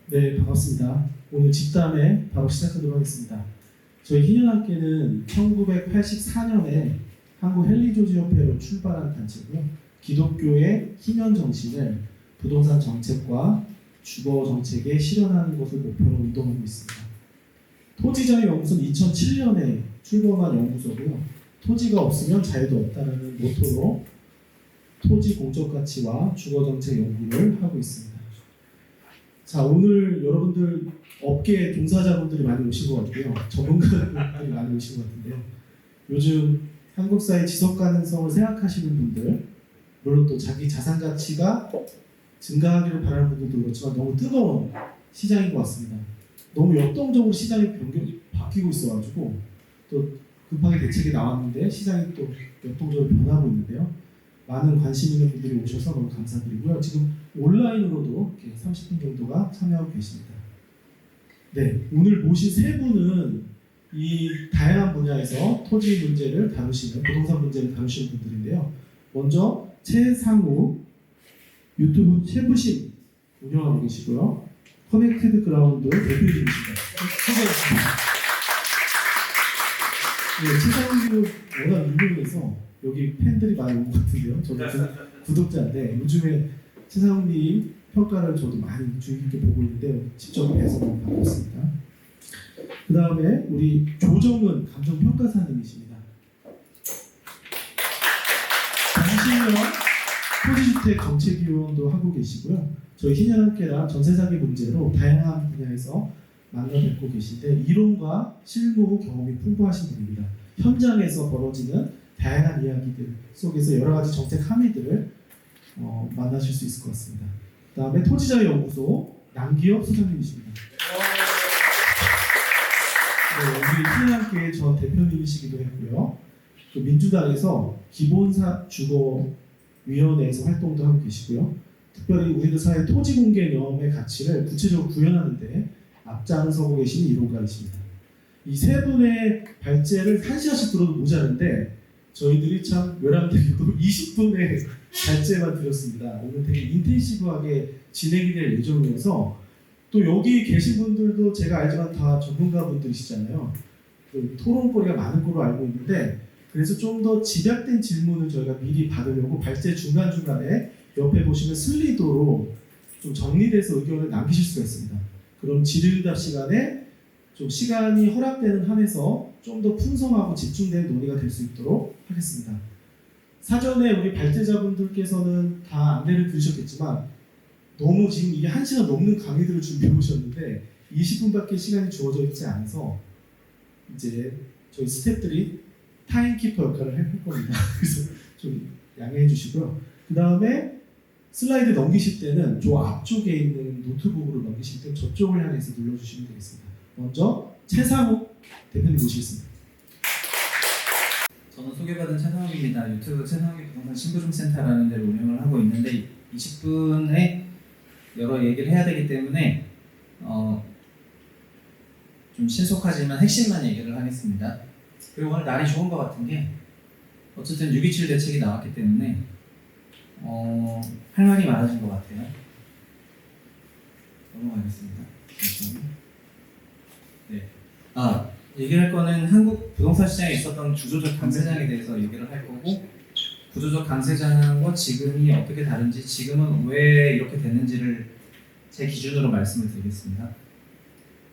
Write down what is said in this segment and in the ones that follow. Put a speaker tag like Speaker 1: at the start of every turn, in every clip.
Speaker 1: 네, 반갑습니다. 오늘 집담회 바로 시작하도록 하겠습니다. 저희 희년학계는 1984년에 한국헬리조지협회로 출발한 단체고요. 기독교의 희년 정신을 부동산 정책과 주거 정책에 실현하는 것을 목표로 운동하고 있습니다. 토지자유 연구소는 2007년에 출범한 연구소고요. 토지가 없으면 자유도 없다는 모토로 토지 공적 가치와 주거 정책 연구를 하고 있습니다. 자, 오늘 여러분들 업계 종사자분들이 많이 오신 것 같고요. 전문가분들이 많이 오신 것 같은데요. 요즘 한국 사회 지속 가능성을 생각하시는 분들, 물론 또 자기 자산 가치가 증가하기를 바라는 분들도 그렇지만 너무 뜨거운 시장인 것 같습니다. 너무 역동적으로 시장이 바뀌고 있어가지고 또 급하게 대책이 나왔는데 시장이 또 역동적으로 변하고 있는데요. 많은 관심 있는 분들이 오셔서 너무 감사드리고요. 지금 온라인으로도 이렇게 30분 정도가 참여하고 계십니다. 네, 오늘 모신 세 분은 이 다양한 분야에서 토지 문제를 다루시는, 부동산 문제를 다루시는 분들인데요. 먼저 최상우 유튜브 셰프십 운영하고 계시고요. 커넥티드 그라운드 대표님이십니다. 소개하겠습니다. 네, 최상우 워낙 유명해서 여기 팬들이 많이 온 것 같은데요. 저도 구독자인데 요즘에 최상훈님 평가를 저도 많이 주의 깊게 보고 있는데 직접 뵈서 너무 반갑습니다. 그 다음에 우리 조정은 감정평가사님이십니다. 20년 토지주택 정책위원도 하고 계시고요. 저희 희년학계랑 전세사기 문제로 다양한 분야에서 만나 뵙고 계신데 이론과 실무 경험이 풍부하신 분입니다. 현장에서 벌어지는 다양한 이야기들 속에서 여러 가지 정책 함의들을 만나실 수 있을 것 같습니다. 그 다음에 토지자유연구소 남기엽 소장님이십니다. 네, 우리 희년학계 전 대표님이시기도 했고요. 또 민주당에서 기본주거위원회에서 활동도 하고 계시고요. 특별히 우리들 사회 토지 공개념의 가치를 구체적으로 구현하는 데 앞장서고 계시는 이론가이십니다. 이 세 분의 발제를 1시간씩 들어도 모자른데 저희들이 참 묘람되게도 20분의 발제만 드렸습니다. 오늘 되게 인텐시브하게 진행이 될 예정이어서 또 여기 계신 분들도 제가 알지만 다 전문가분들이시잖아요. 그 토론거리가 많은 걸로 알고 있는데 그래서 좀 더 집약된 질문을 저희가 미리 받으려고 발제 중간중간에 옆에 보시면 슬리도로 좀 정리돼서 의견을 남기실 수가 있습니다. 그럼 질의응답 시간에 좀 시간이 허락되는 한에서 좀 더 풍성하고 집중된 논의가 될 수 있도록 하겠습니다. 사전에 우리 발제자분들께서는 다 안내를 들으셨겠지만 너무 지금 이게 1시간 넘는 강의들을 준비해 오셨는데 20분밖에 시간이 주어져 있지 않아서 이제 저희 스태프들이 타임키퍼 역할을 할 겁니다. 그래서 좀 양해해 주시고요. 그 다음에 슬라이드 넘기실 때는 저 앞쪽에 있는 노트북으로 넘기실 때 저쪽을 향해서 눌러주시면 되겠습니다. 먼저 최상욱 대표님 모시겠습니다.
Speaker 2: 저는 소개받은 최상욱입니다. 유튜브 최상욱의 부동산 심부름센터라는 데를 운영을 하고 있는데 20분에 여러 얘기를 해야 되기 때문에 좀 신속하지만 핵심만 얘기를 하겠습니다. 그리고 오늘 날이 좋은 것 같은 게 어쨌든 6.27 대책이 나왔기 때문에 할 말이 많아진 것 같아요. 넘어가겠습니다. 네. 얘기를 할 거는 한국 부동산 시장에 있었던 구조적 강세장에 대해서 얘기를 할 거고 구조적 강세장과 지금이 어떻게 다른지 지금은 왜 이렇게 됐는지를 제 기준으로 말씀을 드리겠습니다.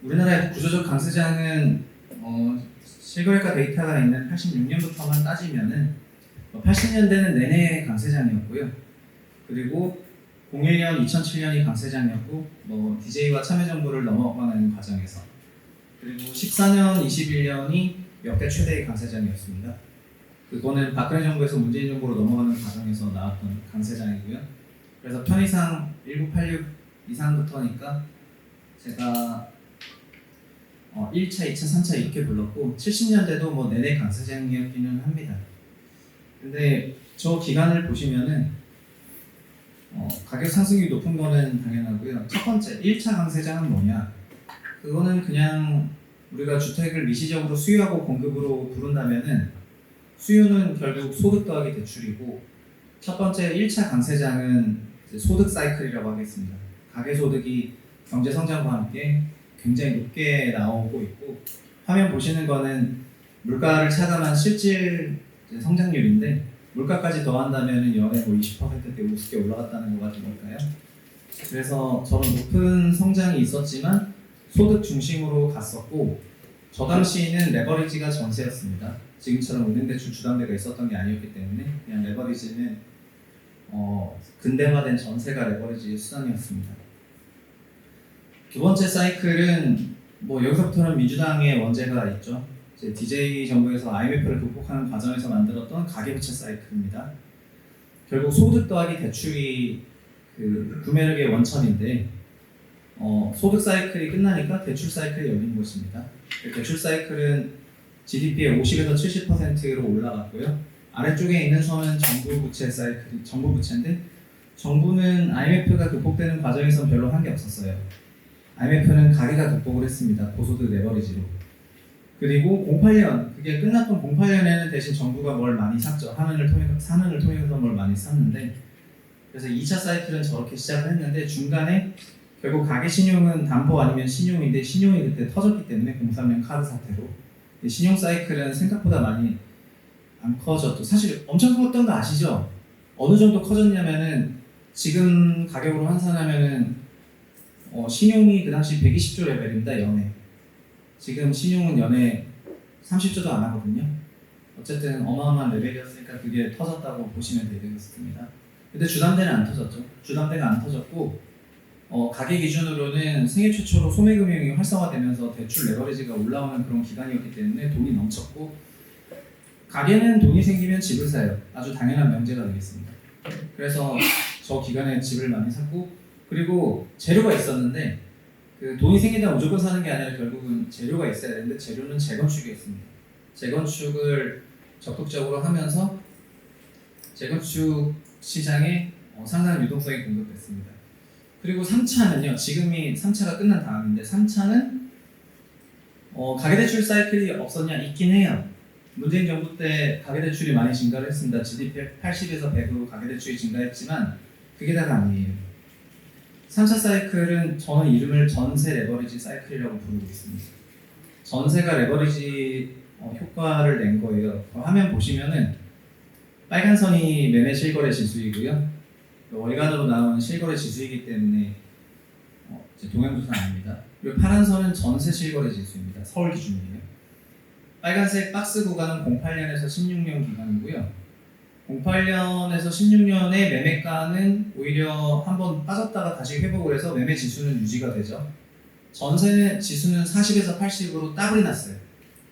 Speaker 2: 우리나라의 구조적 강세장은 실거래가 데이터가 있는 86년부터만 따지면은 80년대는 내내 강세장이었고요. 그리고 01년, 2007년이 강세장이었고 DJ와 참여정부를 넘어가는 과정에서 그리고 14년, 21년이 역대 최대의 강세장이었습니다. 그거는 박근혜 정부에서 문재인 정부로 넘어가는 과정에서 나왔던 강세장이고요. 그래서 편의상 1986 이상부터니까 제가 1차, 2차, 3차 이렇게 불렀고 70년대도 내내 강세장이었기는 합니다. 근데 저 기간을 보시면은 가격 상승률이 높은 거는 당연하고요. 첫 번째, 1차 강세장은 뭐냐? 그거는 그냥 우리가 주택을 미시적으로 수요하고 공급으로 부른다면은 수요는 결국 소득 더하기 대출이고 첫 번째 1차 강세장은 소득 사이클이라고 하겠습니다. 가계소득이 경제 성장과 함께 굉장히 높게 나오고 있고, 화면 보시는 거는 물가를 차감한 실질 성장률인데, 물가까지 더한다면 연에 뭐 20%대 우습게 올라갔다는 거 같으니까요. 그래서 저런 높은 성장이 있었지만 소득 중심으로 갔었고, 저 당시에는 레버리지가 전세였습니다. 지금처럼 은행대출 주담대가 있었던 게 아니었기 때문에 그냥 레버리지는 근대화된 전세가 레버리지의 수단이었습니다. 두 번째 사이클은 뭐 여기서부터는 민주당의 원죄가 있죠. 이제 DJ 정부에서 IMF를 극복하는 과정에서 만들었던 가계부채 사이클입니다. 결국 소득 더하기 대출이 그 구매력의 원천인데, 소득 사이클이 끝나니까 대출 사이클이 열린 것입니다. 대출 사이클은 GDP의 50에서 70%로 올라갔고요. 아래쪽에 있는 선은 정부 부채 사이클, 정부 부채인데, 정부는 IMF가 극복되는 과정에선 별로 한 게 없었어요. IMF는 가계가 극복을 했습니다. 고소득 레버리지로. 그리고 08년, 그게 끝났던 08년에는 대신 정부가 뭘 많이 샀죠. 산은을 통해서 뭘 많이 샀는데, 그래서 2차 사이클은 저렇게 시작을 했는데, 중간에 결국 가계 신용은 담보 아니면 신용인데, 신용이 그때 터졌기 때문에 03년 카드 사태로 신용 사이클은 생각보다 많이 안 커졌죠. 사실 엄청 컸던 거 아시죠? 어느 정도 커졌냐면은 지금 가격으로 환산하면은 신용이 그 당시 120조 레벨입니다. 연에. 지금 신용은 연에 30조도 안 하거든요. 어쨌든 어마어마한 레벨이었으니까 그게 터졌다고 보시면 되겠습니다. 근데 주담대는 안 터졌죠. 주담대가 안 터졌고, 가계 기준으로는 생애 최초로 소매금융이 활성화되면서 대출 레버리지가 올라오는 그런 기간이었기 때문에 돈이 넘쳤고, 가계는 돈이 생기면 집을 사요. 아주 당연한 명제가 되겠습니다. 그래서 저 기간에 집을 많이 샀고, 그리고 재료가 있었는데, 그 돈이 생긴다 무조건 사는 게 아니라 결국은 재료가 있어야 되는데, 재료는 재건축이었습니다. 재건축을 적극적으로 하면서 재건축 시장에 상당한 유동성이 공급됐습니다. 그리고 3차는요, 지금이 3차가 끝난 다음인데, 3차는 가계대출 사이클이 없었냐? 있긴 해요. 문재인 정부 때 가계대출이 많이 증가를 했습니다. GDP 80에서 100으로 가계대출이 증가했지만 그게 다가 아니에요. 3차 사이클은 저는 이름을 전세 레버리지 사이클이라고 부르고 있습니다. 전세가 레버리지 효과를 낸 거예요. 화면 보시면은 빨간 선이 매매 실거래 지수이고요. 월간으로 나오는 실거래 지수이기 때문에 동양조선 아닙니다. 그리고 파란 선은 전세 실거래 지수입니다. 서울 기준이에요. 빨간색 박스 구간은 08년에서 16년 기간이고요. 08년에서 16년의 매매가는 오히려 한번 빠졌다가 다시 회복을 해서 매매 지수는 유지가 되죠. 전세 지수는 40에서 80으로 따블이 났어요.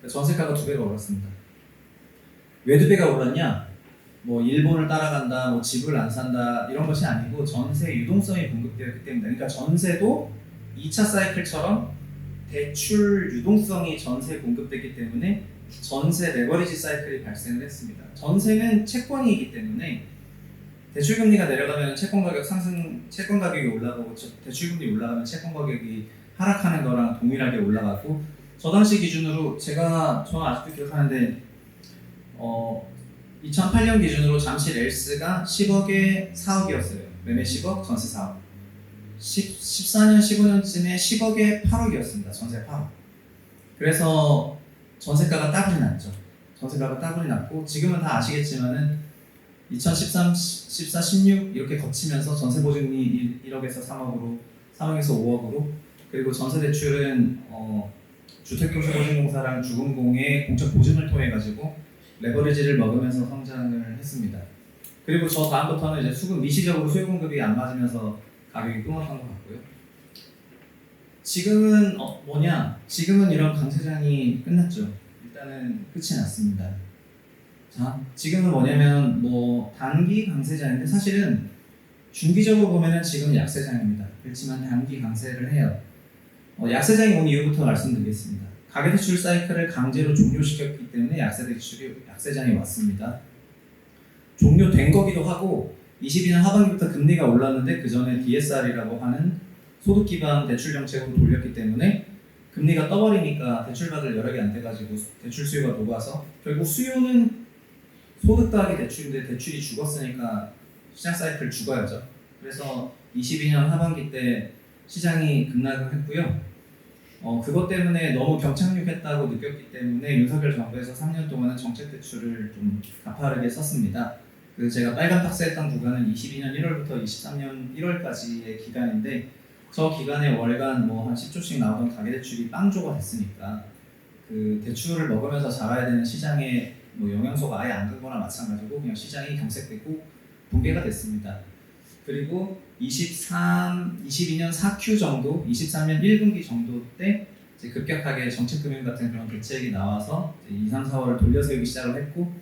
Speaker 2: 전세가가 2배가 올랐습니다. 왜 2배가 올랐냐? 뭐 일본을 따라간다, 뭐 집을 안 산다 이런 것이 아니고 전세 유동성이 공급되었기 때문에. 그러니까 전세도 2차 사이클처럼 대출 유동성이 전세에 공급됐기 때문에 전세 레버리지 사이클이 발생을 했습니다. 전세는 채권이기 때문에 대출 금리가 내려가면 채권 가격 상승, 채권 가격이 올라가고 대출 금리 올라가면 채권 가격이 하락하는 거랑 동일하게 올라가고, 저 당시 기준으로 저는 아직도 기억하는데 2008년 기준으로 잠실 렐스가 10억에 4억이었어요. 매매 10억, 전세 4억. 14년, 15년쯤에 10억에 8억이었습니다. 전세 8억. 그래서 전세가가 따블이 났죠. 전세가가 따블이 났고, 지금은 다 아시겠지만은 2013, 14, 16 이렇게 거치면서 전세 보증이 1억에서 3억으로, 3억에서 5억으로, 그리고 전세 대출은 주택도시보증공사랑 주금공의 공적 보증을 통해 가지고 레버리지를 먹으면서 성장을 했습니다. 그리고 저 다음부터는 이제 미시적으로 수요 공급이 안 맞으면서 가격이 뚱합한 것 같고요. 지금은 지금은 이런 강세장이 끝났죠. 일단은 끝이 났습니다. 자, 지금은 뭐냐면 단기 강세장인데, 사실은 중기적으로 보면은 지금 약세장입니다. 그렇지만 단기 강세를 해요. 약세장이 온 이유부터 말씀드리겠습니다. 가계대출 사이클을 강제로 종료시켰기 때문에 약세장이 왔습니다. 종료된 거기도 하고, 22년 하반기부터 금리가 올랐는데 그 전에 DSR이라고 하는 소득 기반 대출 정책으로 돌렸기 때문에 금리가 떠버리니까 대출받을 여력이 안 돼가지고 대출 수요가 녹아서, 결국 수요는 소득 더하기 대출인데 대출이 죽었으니까 시장 사이클 죽어야죠. 그래서 22년 하반기 때 시장이 급락을 했고요. 그것 때문에 너무 경착륙했다고 느꼈기 때문에 윤석열 정부에서 3년 동안은 정책 대출을 좀 가파르게 썼습니다. 그래서 제가 빨간 박스했던 구간은 22년 1월부터 23년 1월까지의 기간인데 저 기간에 월간 뭐 한 10조씩 나오던 가계대출이 빵조가 됐으니까 그 대출을 먹으면서 자라야 되는 시장에 뭐 영양소가 아예 안 가거나 마찬가지고 그냥 시장이 경색되고 붕괴가 됐습니다. 그리고 22년 4Q 정도, 23년 1분기 정도 때 이제 급격하게 정책금융 같은 그런 대책이 나와서 이제 2, 3, 4월을 돌려세우기 시작을 했고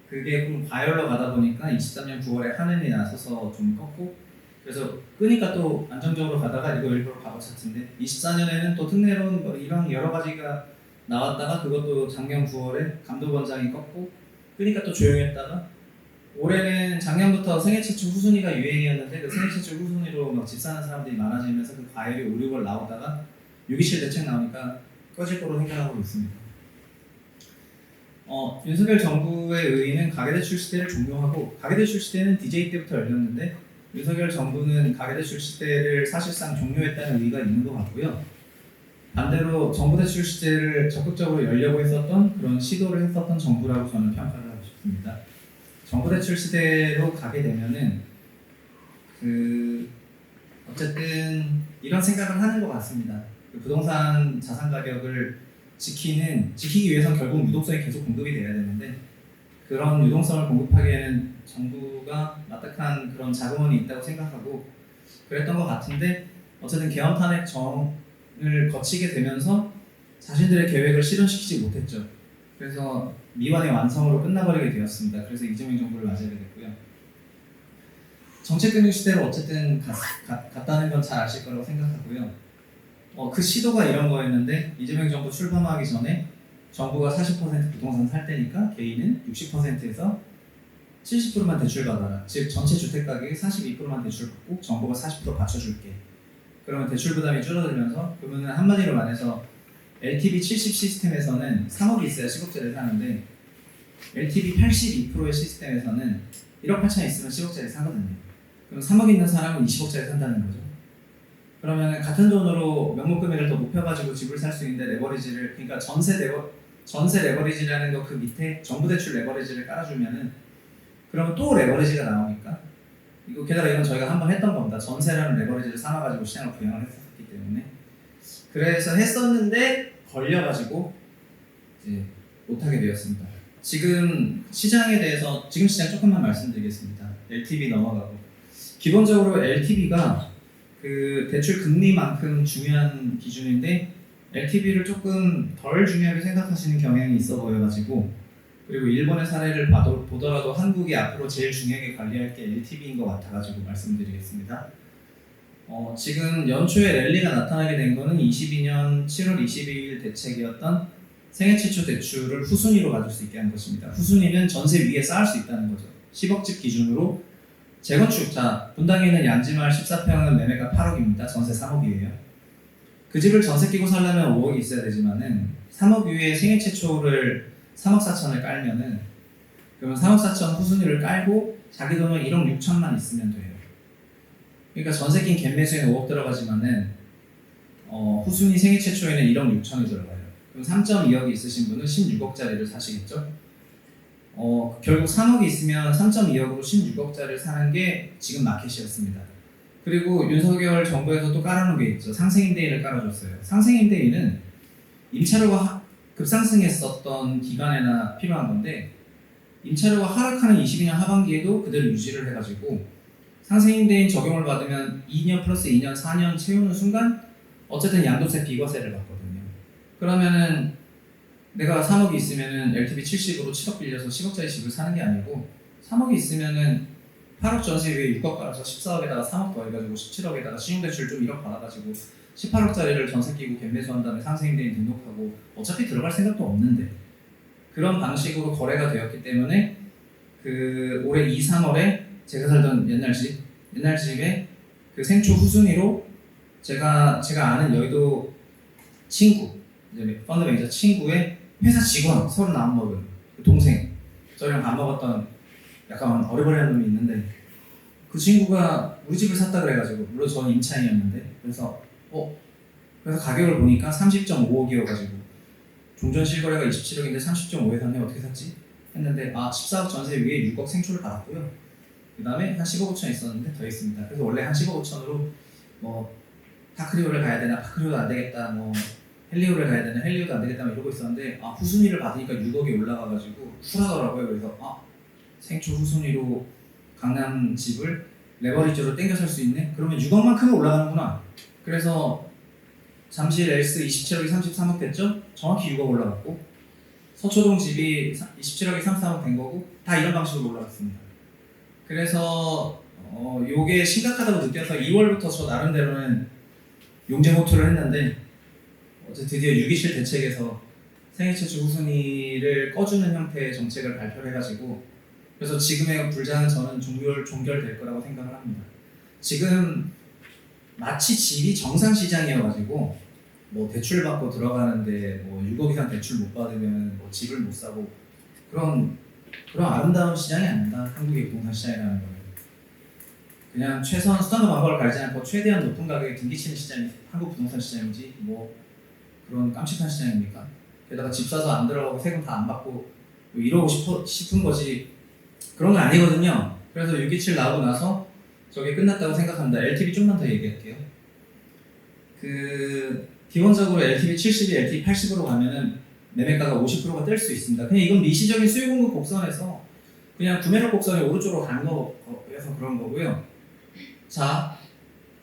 Speaker 2: 그게 좀 과열로 가다 보니까 23년 9월에 한은이 나서서 좀 꺾고 그래서 끄니까 또 안정적으로 가다가 이거 일부러 과거 차트인데 24년에는 또 특례론 뭐 이런 여러 가지가 나왔다가 그것도 작년 9월에 감독원장이 꺾고 끄니까 또 조용했다가 올해는 작년부터 생애 최초 후순위가 유행이었는데 그 생애 최초 후순위로 막 집 사는 사람들이 많아지면서 그 과열이 5, 6월 나오다가 627 대책 나오니까 꺼질 거로 생각하고 있습니다. 윤석열 정부의 의의는 가계대출 시대를 종료하고 가계대출 시대는 DJ 때부터 열렸는데 윤석열 정부는 가계대출 시대를 사실상 종료했다는 의의가 있는 것 같고요. 반대로 정부대출 시대를 적극적으로 열려고 했었던 그런 시도를 했었던 정부라고 저는 평가를 하고 싶습니다. 정부대출 시대로 가게 되면은 어쨌든 이런 생각을 하는 것 같습니다. 그 부동산 자산 가격을 지키기 위해서 결국 유동성이 계속 공급이 돼야 되는데 그런 유동성을 공급하기에는 정부가 납득한 그런 자금원이 있다고 생각하고 그랬던 것 같은데 어쨌든 개헌 탄핵 정을 거치게 되면서 자신들의 계획을 실현시키지 못했죠. 그래서 미완의 완성으로 끝나버리게 되었습니다. 그래서 이재명 정부를 맞이하게 됐고요. 정책금융 시대로 어쨌든 갔다는 건 잘 아실 거라고 생각하고요. 그 시도가 이런 거였는데 이재명 정부 출범하기 전에 정부가 40% 부동산 살 때니까 개인은 60%에서 70%만 대출받아라. 즉 전체 주택 가격이 42%만 대출받고 정부가 40% 받쳐줄게. 그러면 대출 부담이 줄어들면서 그러면 한마디로 말해서 LTV 70 시스템에서는 3억이 있어야 10억짜리 사는데 LTV 82%의 시스템에서는 1억 8천 있으면 10억짜리 사거든요. 그럼 3억 있는 사람은 20억짜리 산다는 거죠. 그러면 같은 돈으로 명목 금액을 더 높여가지고 집을 살 수 있는데 레버리지를 그러니까 전세 레버리지라는 거 그 밑에 정부 대출 레버리지를 깔아주면은 그러면 또 레버리지가 나오니까 게다가 이건 저희가 한번 했던 겁니다. 전세라는 레버리지를 삼아가지고 시장을 부양을 했었기 때문에 그래서 했었는데 걸려가지고 이제 못하게 되었습니다. 지금 시장에 대해서 지금 시장 조금만 말씀드리겠습니다. LTV 넘어가고 기본적으로 LTV가 그 대출 금리만큼 중요한 기준인데 LTV를 조금 덜 중요하게 생각하시는 경향이 있어 보여가지고 그리고 일본의 사례를 보더라도 한국이 앞으로 제일 중요하게 관리할 게 LTV인 것 같아가지고 말씀드리겠습니다. 지금 연초에 랠리가 나타나게 된 거는 22년 7월 22일 대책이었던 생애 최초 대출을 후순위로 가질 수 있게 한 것입니다. 후순위는 전세 위에 쌓을 수 있다는 거죠. 10억집 기준으로 재건축, 분당에 있는 양지마을 14평은 매매가 8억입니다. 전세 3억이에요. 그 집을 전세 끼고 살려면 5억이 있어야 되지만은 3억 위에 생애 최초를 3억 4천을 깔면은 그러면 3억 4천 후순위를 깔고 자기 돈은 1억 6천만 있으면 돼요. 그러니까 전세 낀 갭매수에는 5억 들어가지만은 후순위 생애 최초에는 1억 6천이 들어가요. 그럼 3.2억이 있으신 분은 16억짜리를 사시겠죠? 결국 3억이 있으면 3.2억으로 16억짜리를 사는 게 지금 마켓이었습니다. 그리고 윤석열 정부에서 또 깔아놓은 게 있죠. 상생임대인을 깔아줬어요. 상생임대인은 임차료가 급상승했었던 기간에나 필요한 건데 임차료가 하락하는 22년 하반기에도 그대로 유지를 해가지고 상생임대인 적용을 받으면 2년 플러스 2년, 4년 채우는 순간 어쨌든 양도세 비과세를 받거든요. 그러면은 내가 3억이 있으면은 LTV 70으로 7억 빌려서 10억짜리 집을 사는 게 아니고 3억이 있으면은 8억 전세 위에 6억 깔아서 14억에다가 3억 더해가지고 17억에다가 신용대출 좀 1억 받아가지고 18억짜리를 전세 끼고 갭매수한 다음에 상생임대인 등록하고 어차피 들어갈 생각도 없는데 그런 방식으로 거래가 되었기 때문에 그 올해 2, 3월에 제가 살던 옛날 집에 그 생초 후순위로 제가 아는 여의도 친구 이제 펀드 매니저 친구의 회사 직원 39먹은 그 동생 저희랑 밥 먹었던 약간 어리버리한 놈이 있는데 그 친구가 우리 집을 샀다 그래가지고 물론 저는 임차인이었는데 그래서 가격을 보니까 30.5억이어가지고 종전 실거래가 27억인데 30.5에 샀네 어떻게 샀지? 했는데 14억 전세 위에 6억 생초를 받았고요. 그 다음에 한 15억 5천 있었는데 더 있습니다. 그래서 원래 한 15억 5천으로 뭐 파크리오를 가야 되나 파크리오도 안 되겠다 뭐 헬리오를 가야 되나 헬리오도 안 되겠다 이러고 있었는데 후순위를 받으니까 6억이 올라가가지고 쿨하더라고요. 그래서 생초 후순위로 강남 집을 레버리지로 땡겨 살 수 있네? 그러면 6억만큼은 올라가는구나. 그래서 잠실 엘스 27억이 33억 됐죠? 정확히 6억 올라갔고 서초동 집이 27억이 33억 된 거고 다 이런 방식으로 올라갔습니다. 그래서 요게 심각하다고 느껴서 2월부터 저 나름대로는 용재호투를 했는데 어제 드디어 6.27 대책에서 생애 최초 후순위를 꺼주는 형태의 정책을 발표를 해가지고 그래서 지금의 불장은 저는 종결될 거라고 생각을 합니다. 지금 마치 집이 정상시장이어가지고 뭐 대출 받고 들어가는데 뭐 6억 이상 대출 못 받으면 뭐 집을 못 사고 그런 아름다운 시장이 아닙니다. 한국의 부동산 시장이라는 거는 그냥 최소한 수단과 방법을 가리지 않고 최대한 높은 가격에 등기치는 시장이 한국 부동산 시장인지 뭐 그런 깜찍한 시장입니까? 게다가 집 사서 안 들어가고 세금 다 안 받고 뭐 이러고 싶은 거지 그런 건 아니거든요. 그래서 6.27 나오고 나서 저게 끝났다고 생각합니다. LTV 좀만 더 얘기할게요. 기본적으로 LTV 70이 LTV 80으로 가면은 매매가가 50%가 뜰 수 있습니다. 그냥 이건 미시적인 수요 공급 곡선에서 그냥 구매력 곡선이 오른쪽으로 가는 거여서 그런 거고요. 자,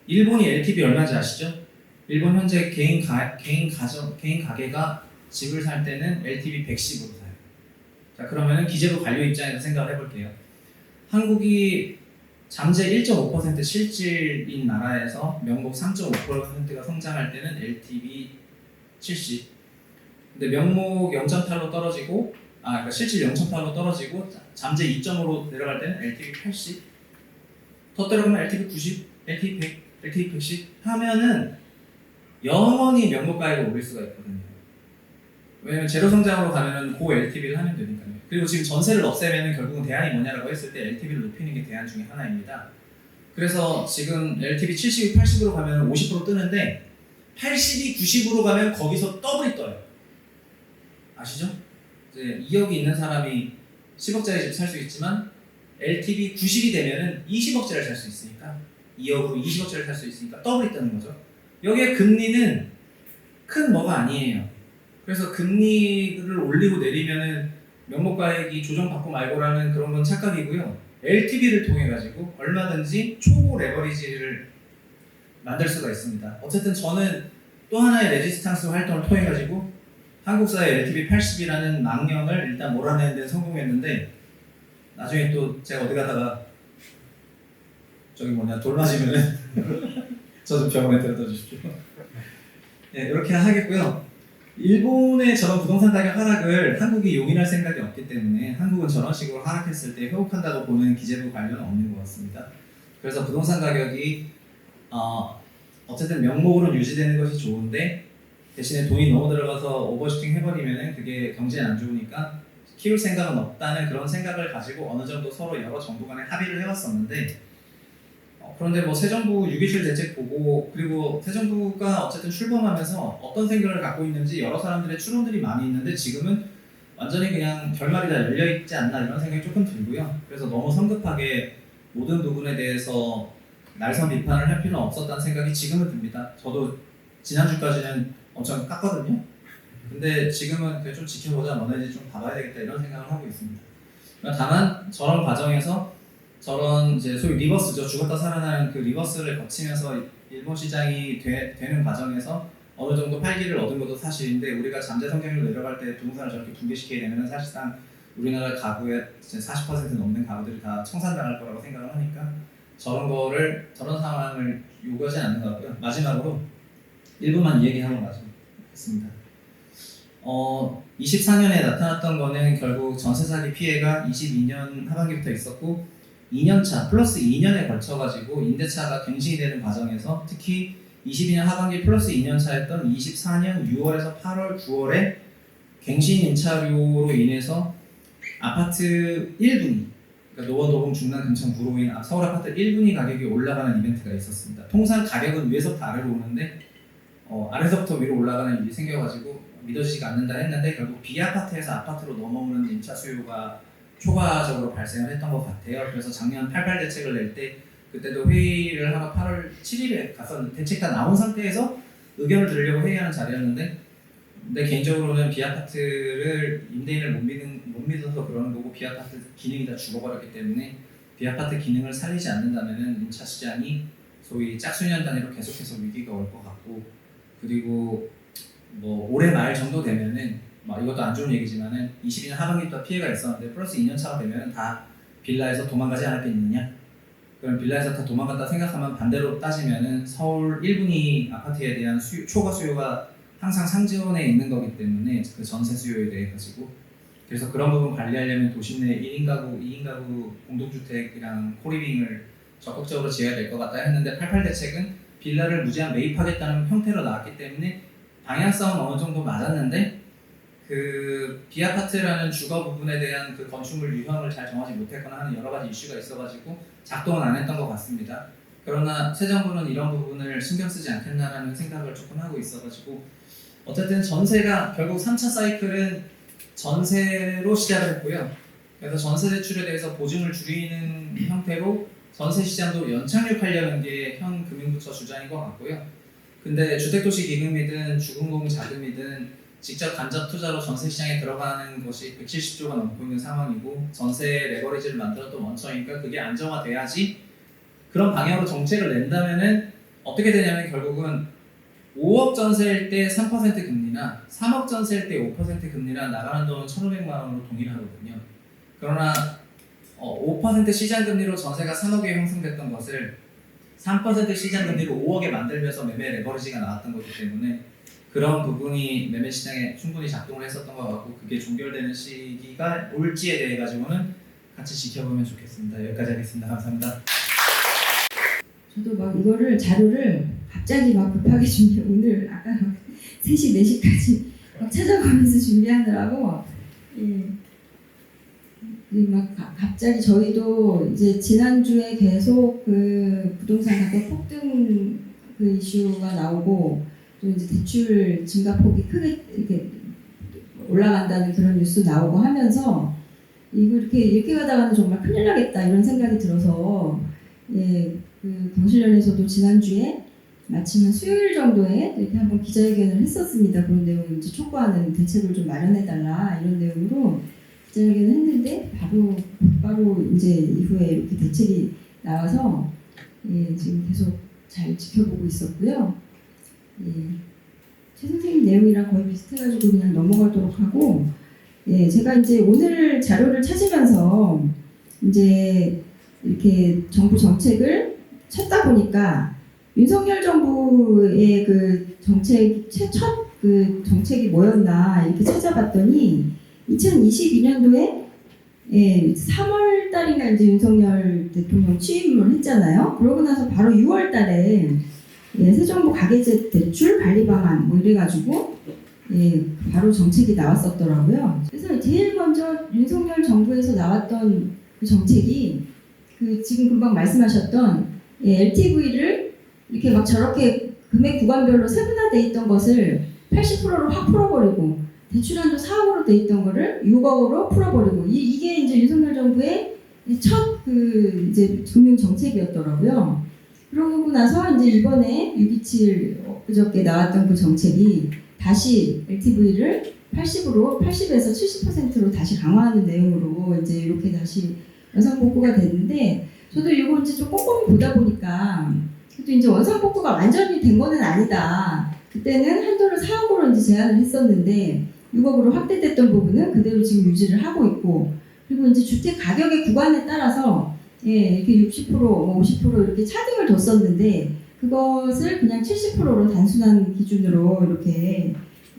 Speaker 2: 일본이 LTV 얼마인지 아시죠? 일본 현재 개인 가게가 집을 살 때는 LTV 110으로 사요. 자, 그러면은 기재부 관료 입장에서 생각을 해볼게요. 한국이 잠재 1.5% 실질인 나라에서 명목 3.5%가 성장할 때는 LTV 70. 근데 명목 0.8로 떨어지고, 그러니까 실질 0.8로 떨어지고 잠재 2.5로 내려갈 때는 LTV 80. 더 때려보면 LTV 90, LTV 100, LTV 110 하면은 영원히 명목 가액을 올릴 수가 있거든요. 왜냐면 제로 성장으로 가면은 고 LTV를 하면 되니까요. 그리고 지금 전세를 없애면은 결국은 대안이 뭐냐라고 했을 때 LTV를 높이는 게 대안 중에 하나입니다. 그래서 지금 LTV 70이 80으로 가면 50% 뜨는데 80이 90으로 가면 거기서 더블이 떠요. 아시죠? 이제 2억이 있는 사람이 10억짜리 집 살 수 있지만 LTV 90이 되면은 20억짜리를 살 수 있으니까 2억으로 20억짜리를 살 수 있으니까 더블이 뜨는 거죠. 여기에 금리는 큰 뭐가 아니에요. 그래서 금리를 올리고 내리면은 명목가액이 조정받고 말고라는 그런 건 착각이고요. LTV를 통해 가지고 얼마든지 초고 레버리지를 만들 수가 있습니다. 어쨌든 저는 또 하나의 레지스탕스 활동을 통해 가지고 한국사의 LTV 80이라는 망령을 일단 몰아내는 데 성공했는데 나중에 또 제가 어디 가다가 돌 맞으면은 저 좀 병원에 데려다 주십시오. 네, 이렇게 하겠고요. 일본의 저런 부동산 가격 하락을 한국이 용인할 생각이 없기 때문에 한국은 저런 식으로 하락했을 때 회복한다고 보는 기재부 관련은 없는 것 같습니다. 그래서 부동산 가격이 어쨌든 명목으로 유지되는 것이 좋은데 대신에 돈이 너무 들어가서 오버슈팅 해버리면 그게 경제에 안 좋으니까 키울 생각은 없다는 그런 생각을 가지고 어느 정도 서로 여러 정부 간에 합의를 해왔었는데 그런데 뭐 새 정부 6.27 대책 보고 그리고 새 정부가 어쨌든 출범하면서 어떤 생각을 갖고 있는지 여러 사람들의 추론들이 많이 있는데 지금은 완전히 그냥 결말이 다 열려있지 않나 이런 생각이 조금 들고요. 그래서 너무 성급하게 모든 부분에 대해서 날선 비판을 할 필요는 없었다는 생각이 지금은 듭니다. 저도 지난주까지는 엄청 깠거든요. 근데 지금은 좀 지켜보자, 너네들이 좀 봐봐야 되겠다 이런 생각을 하고 있습니다. 다만 저런 과정에서 저런 이제 소위 리버스죠. 죽었다 살아나는 그 리버스를 거치면서 일본 시장이 되는 과정에서 어느 정도 활기를 얻은 것도 사실인데 우리가 잠재 성장률 내려갈 때 부동산을 저렇게 붕괴시키게 되면 사실상 우리나라 가구의 40% 넘는 가구들이 다 청산당할 거라고 생각을 하니까 저런 상황을 요구하지 않는 것 같고요. 마지막으로 일부만 얘기하고 마치겠습니다. 24년에 나타났던 거는 결국 전세 사기 피해가 22년 하반기부터 있었고 2년차 플러스 2년에 걸쳐가지고 임대차가 갱신이 되는 과정에서 특히 22년 하반기 플러스 2년차였던 24년 6월에서 8월, 9월에 갱신 임차료로 인해서 아파트 1분위, 그러니까 노원, 도봉, 중랑, 금천, 구로인 서울 아파트 1분위 가격이 올라가는 이벤트가 있었습니다. 통상 가격은 위에서부터 아래로 오는데 아래서부터 위로 올라가는 일이 생겨가지고 믿어지지가 않는다 했는데 결국 B아파트에서 아파트로 넘어오는 임차 수요가 초과적으로 발생을 했던 것 같아요. 그래서 작년 88 대책을 낼 때 그때도 회의를 하러 8월 7일에 갔었는데 대책 다 나온 상태에서 의견을 들으려고 회의하는 자리였는데 근데 개인적으로는 B아파트를 임대인을 못 믿어서 그러는 거고 B아파트 기능이 다 죽어버렸기 때문에 B아파트 기능을 살리지 않는다면 임차 시장이 소위 짝수년 단위로 계속해서 위기가 올 것 같고 그리고 뭐 올해 말 정도 되면은 이것도 안 좋은 얘기지만은 22년 하반기부터 피해가 있었는데 플러스 2년 차가 되면은 다 빌라에서 도망가지 않았겠느냐? 그럼 빌라에서 다 도망갔다 생각하면 반대로 따지면은 서울 1분위 아파트에 대한 초과 수요가 항상 상존에 있는 거기 때문에 그 전세 수요에 대해 가지고 그래서 그런 부분 관리하려면 도심 내 1인 가구, 2인 가구 공동주택이랑 코리빙을 적극적으로 지어야 될 것 같다 했는데 88 대책은 빌라를 무제한 매입하겠다는 형태로 나왔기 때문에 방향성은 어느 정도 맞았는데 그 B아파트라는 주거 부분에 대한 그 건축물 유형을 잘 정하지 못했거나 하는 여러 가지 이슈가 있어가지고 작동은 안 했던 것 같습니다. 그러나 새 정부는 이런 부분을 신경 쓰지 않겠나라는 생각을 조금 하고 있어가지고 어쨌든 전세가 결국 3차 사이클은 전세로 시작을 했고요. 그래서 전세 대출에 대해서 보증을 줄이는 형태로 전세 시장도 연착륙하려는 게 현 금융부처 주장인 것 같고요. 근데 주택도시기금이든 주금공 자금이든 직접 간접 투자로 전세 시장에 들어가는 것이 170조가 넘고 있는 상황이고 전세 레버리지를 만들었던 원천이니까 그게 안정화돼야지 그런 방향으로 정책을 낸다면은 어떻게 되냐면 결국은 5억 전세일 때 3% 금리나 3억 전세일 때 5% 금리나 나가는 돈은 1,500만 원으로 동일하거든요. 그러나 5% 시장 금리로 전세가 3억에 형성됐던 것을 3% 시장 금리로 5억에 만들면서 매매 레버리지가 나왔던 거기 때문에 그런 부분이 매매 시장에 충분히 작동을 했었던 것 같고 그게 종결되는 시기가 올지에 대해 가지고는 같이 지켜보면 좋겠습니다. 여기까지 하겠습니다. 감사합니다.
Speaker 3: 저도 막 이거를 자료를 갑자기 막 급하게 오늘 아까 막 3시, 4시까지 막 찾아가면서 준비하느라고 막 갑자기 저희도 이제 지난주에 계속 그 부동산 가격 폭등 그 이슈가 나오고 또 이제 대출 증가폭이 크게 이렇게 올라간다는 그런 뉴스 나오고 하면서 이거 이렇게 가다가는 정말 큰일 나겠다 이런 생각이 들어서 그 경실련에서도 지난주에 마침 한 수요일 정도에 이렇게 한번 기자회견을 했었습니다. 그런 내용을 이제 촉구하는 대책을 좀 마련해달라 이런 내용으로 기자회견을 했는데 바로 이제 이후에 이렇게 대책이 나와서 지금 계속 잘 지켜보고 있었고요. 최 선생님 내용이랑 거의 비슷해가지고 그냥 넘어가도록 하고 제가 이제 오늘 자료를 찾으면서 이제 이렇게 정부 정책을 찾다 보니까 윤석열 정부의 그 첫 그 정책이 뭐였나 이렇게 찾아봤더니 2022년도에 3월 달인가 이제 윤석열 대통령 취임을 했잖아요. 그러고 나서 바로 6월 달에 새 정부 가계재 대출 관리 방안 뭐 이래가지고 바로 정책이 나왔었더라고요. 그래서 제일 먼저 윤석열 정부에서 나왔던 그 정책이 그 지금 금방 말씀하셨던 LTV를 이렇게 막 저렇게 금액 구간별로 세분화돼 있던 것을 80%로 확 풀어버리고 대출한도 4억으로 돼 있던 거를 6억으로 풀어버리고 이게 이제 윤석열 정부의 첫 그 이제 금융 정책이었더라고요. 그러고 나서 이제 이번에 627 그저께 나왔던 그 정책이 다시 LTV를 80에서 70%로 다시 강화하는 내용으로 이제 이렇게 다시 원상복구가 됐는데 저도 이거 이제 좀 꼼꼼히 보다 보니까 또 이제 원상복구가 완전히 된 거는 아니다. 그때는 한도를 4억으로 이제 제한을 했었는데 6억으로 확대됐던 부분은 그대로 지금 유지를 하고 있고 그리고 이제 주택 가격의 구간에 따라서 이렇게 60%, 50% 이렇게 차등을 뒀었는데 그것을 그냥 70%로 단순한 기준으로 이렇게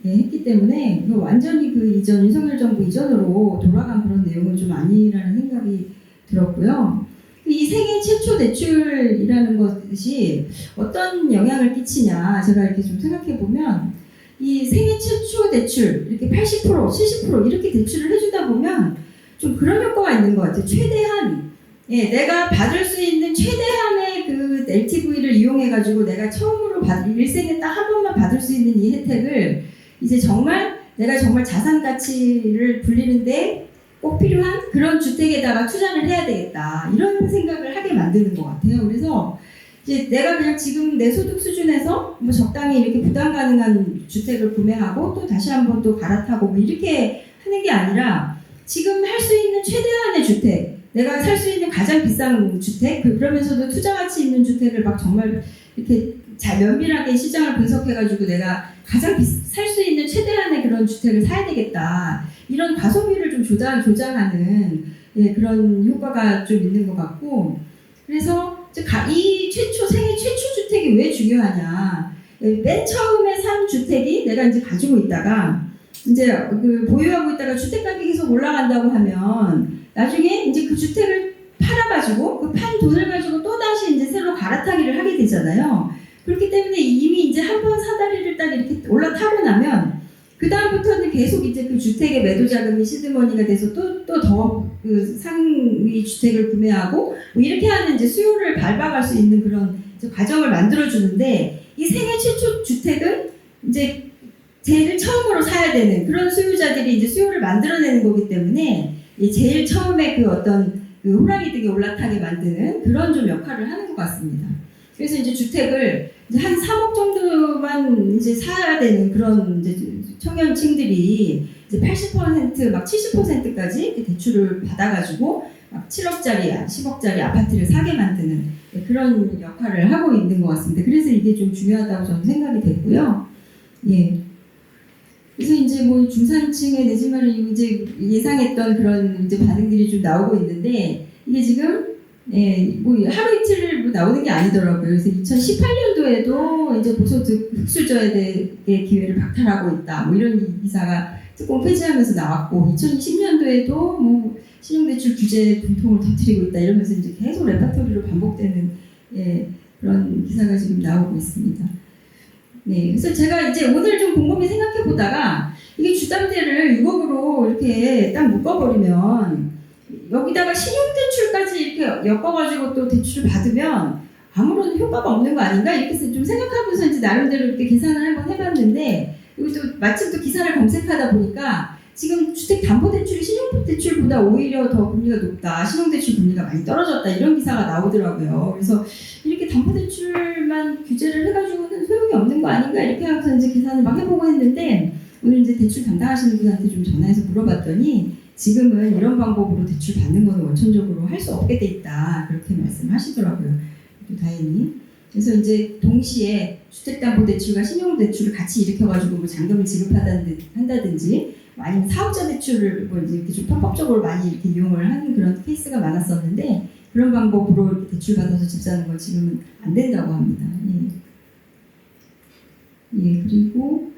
Speaker 3: 했기 때문에 완전히 그 이전 윤석열 정부 이전으로 돌아간 그런 내용은 좀 아니라는 생각이 들었고요. 이 생애 최초 대출이라는 것이 어떤 영향을 끼치냐 제가 이렇게 좀 생각해 보면 이 생애 최초 대출 이렇게 80%, 70% 이렇게 대출을 해주다 보면 좀 그런 효과가 있는 것 같아요. 최대한 내가 받을 수 있는 최대한의 그 LTV를 이용해가지고 내가 처음으로 일생에 딱 한 번만 받을 수 있는 이 혜택을 이제 정말 내가 정말 자산 가치를 불리는데 꼭 필요한 그런 주택에다가 투자를 해야 되겠다. 이런 생각을 하게 만드는 것 같아요. 그래서 이제 내가 그냥 지금 내 소득 수준에서 뭐 적당히 이렇게 부담 가능한 주택을 구매하고 또 다시 한번 또 갈아타고 뭐 이렇게 하는 게 아니라 지금 할 수 있는 최대한의 주택, 내가 살 수 있는 가장 비싼 주택, 그러면서도 투자 가치 있는 주택을 막 정말 이렇게 잘 면밀하게 시장을 분석해가지고 내가 가장 살 수 있는 최대한의 그런 주택을 사야 되겠다. 이런 가성비를 좀 조장하는 그런 효과가 좀 있는 것 같고, 그래서 이 생애 최초 주택이 왜 중요하냐? 맨 처음에 산 주택이 내가 이제 가지고 있다가 이제 그 보유하고 있다가 주택 가격이 계속 올라간다고 하면 나중에 이제 그 주택을 팔아가지고 그 판 돈을 가지고 또 다시 이제 새로 갈아타기를 하게 되잖아요. 그렇기 때문에 이미 이제 한 번 사다리를 딱 이렇게 올라타고 나면 그 다음부터는 계속 이제 그 주택의 매도 자금이 시드머니가 돼서 또 더 그 상위 주택을 구매하고 뭐 이렇게 하는 이제 수요를 밟아갈 수 있는 그런 이제 과정을 만들어 주는데 이 생애 최초 주택은 이제 제일 처음으로 사야 되는 그런 수요자들이 이제 수요를 만들어내는 거기 때문에 제일 처음에 그 어떤 그 호랑이 등에 올라타게 만드는 그런 좀 역할을 하는 것 같습니다. 그래서 이제 주택을 이제 한 3억 정도만 이제 사야 되는 그런 이제 청년층들이 이제 80% 막 70%까지 이렇게 대출을 받아가지고 막 7억짜리, 10억짜리 아파트를 사게 만드는 그런 역할을 하고 있는 것 같습니다. 그래서 이게 좀 중요하다고 저는 생각이 됐고요. 예. 그래서 이제 뭐 중산층의 내지만 이제 예상했던 그런 이제 반응들이 좀 나오고 있는데 이게 지금 뭐 하루 이틀 뭐 나오는 게 아니더라고요. 그래서 2018년도에도 이제 고소득 흑수저의 기회를 박탈하고 있다. 뭐 이런 기사가 특공 폐지하면서 나왔고 2020년도에도 뭐 신용대출 규제 분통을 터뜨리고 있다. 이러면서 이제 계속 레파토리로 반복되는 그런 기사가 지금 나오고 있습니다. 네, 그래서 제가 이제 오늘 좀 곰곰이 생각해 보다가 이게 주담대를 6억으로 이렇게 딱 묶어버리면 여기다가 신용대출까지 이렇게 엮어가지고 또 대출을 받으면 아무런 효과가 없는 거 아닌가 이렇게 좀 생각하면서 이제 나름대로 이렇게 계산을 한번 해봤는데 여기 또 마침 또 기사를 검색하다 보니까 지금 주택담보대출이 신용대출보다 오히려 더 금리가 높다, 신용대출 금리가 많이 떨어졌다 이런 기사가 나오더라고요. 그래서 이렇게 담보대출만 규제를 해가지고는 소용이 없는 거 아닌가 이렇게 하면서 이제 계산을 막 해보고 했는데 오늘 이제 대출 담당하시는 분한테 좀 전화해서 물어봤더니 지금은 이런 방법으로 대출 받는 거는 원천적으로 할 수 없게 돼 있다 그렇게 말씀하시더라고요. 또 다행히. 그래서 이제 동시에 주택담보대출과 신용대출을 같이 일으켜가지고 뭐 잔금을 지급한다든지 아니면 사업자 대출을 뭐 이렇게 좀 편법적으로 많이 이렇게 이용을 하는 그런 케이스가 많았었는데 그런 방법으로 이렇게 대출 받아서 집 사는 건 지금은 안 된다고 합니다. 그리고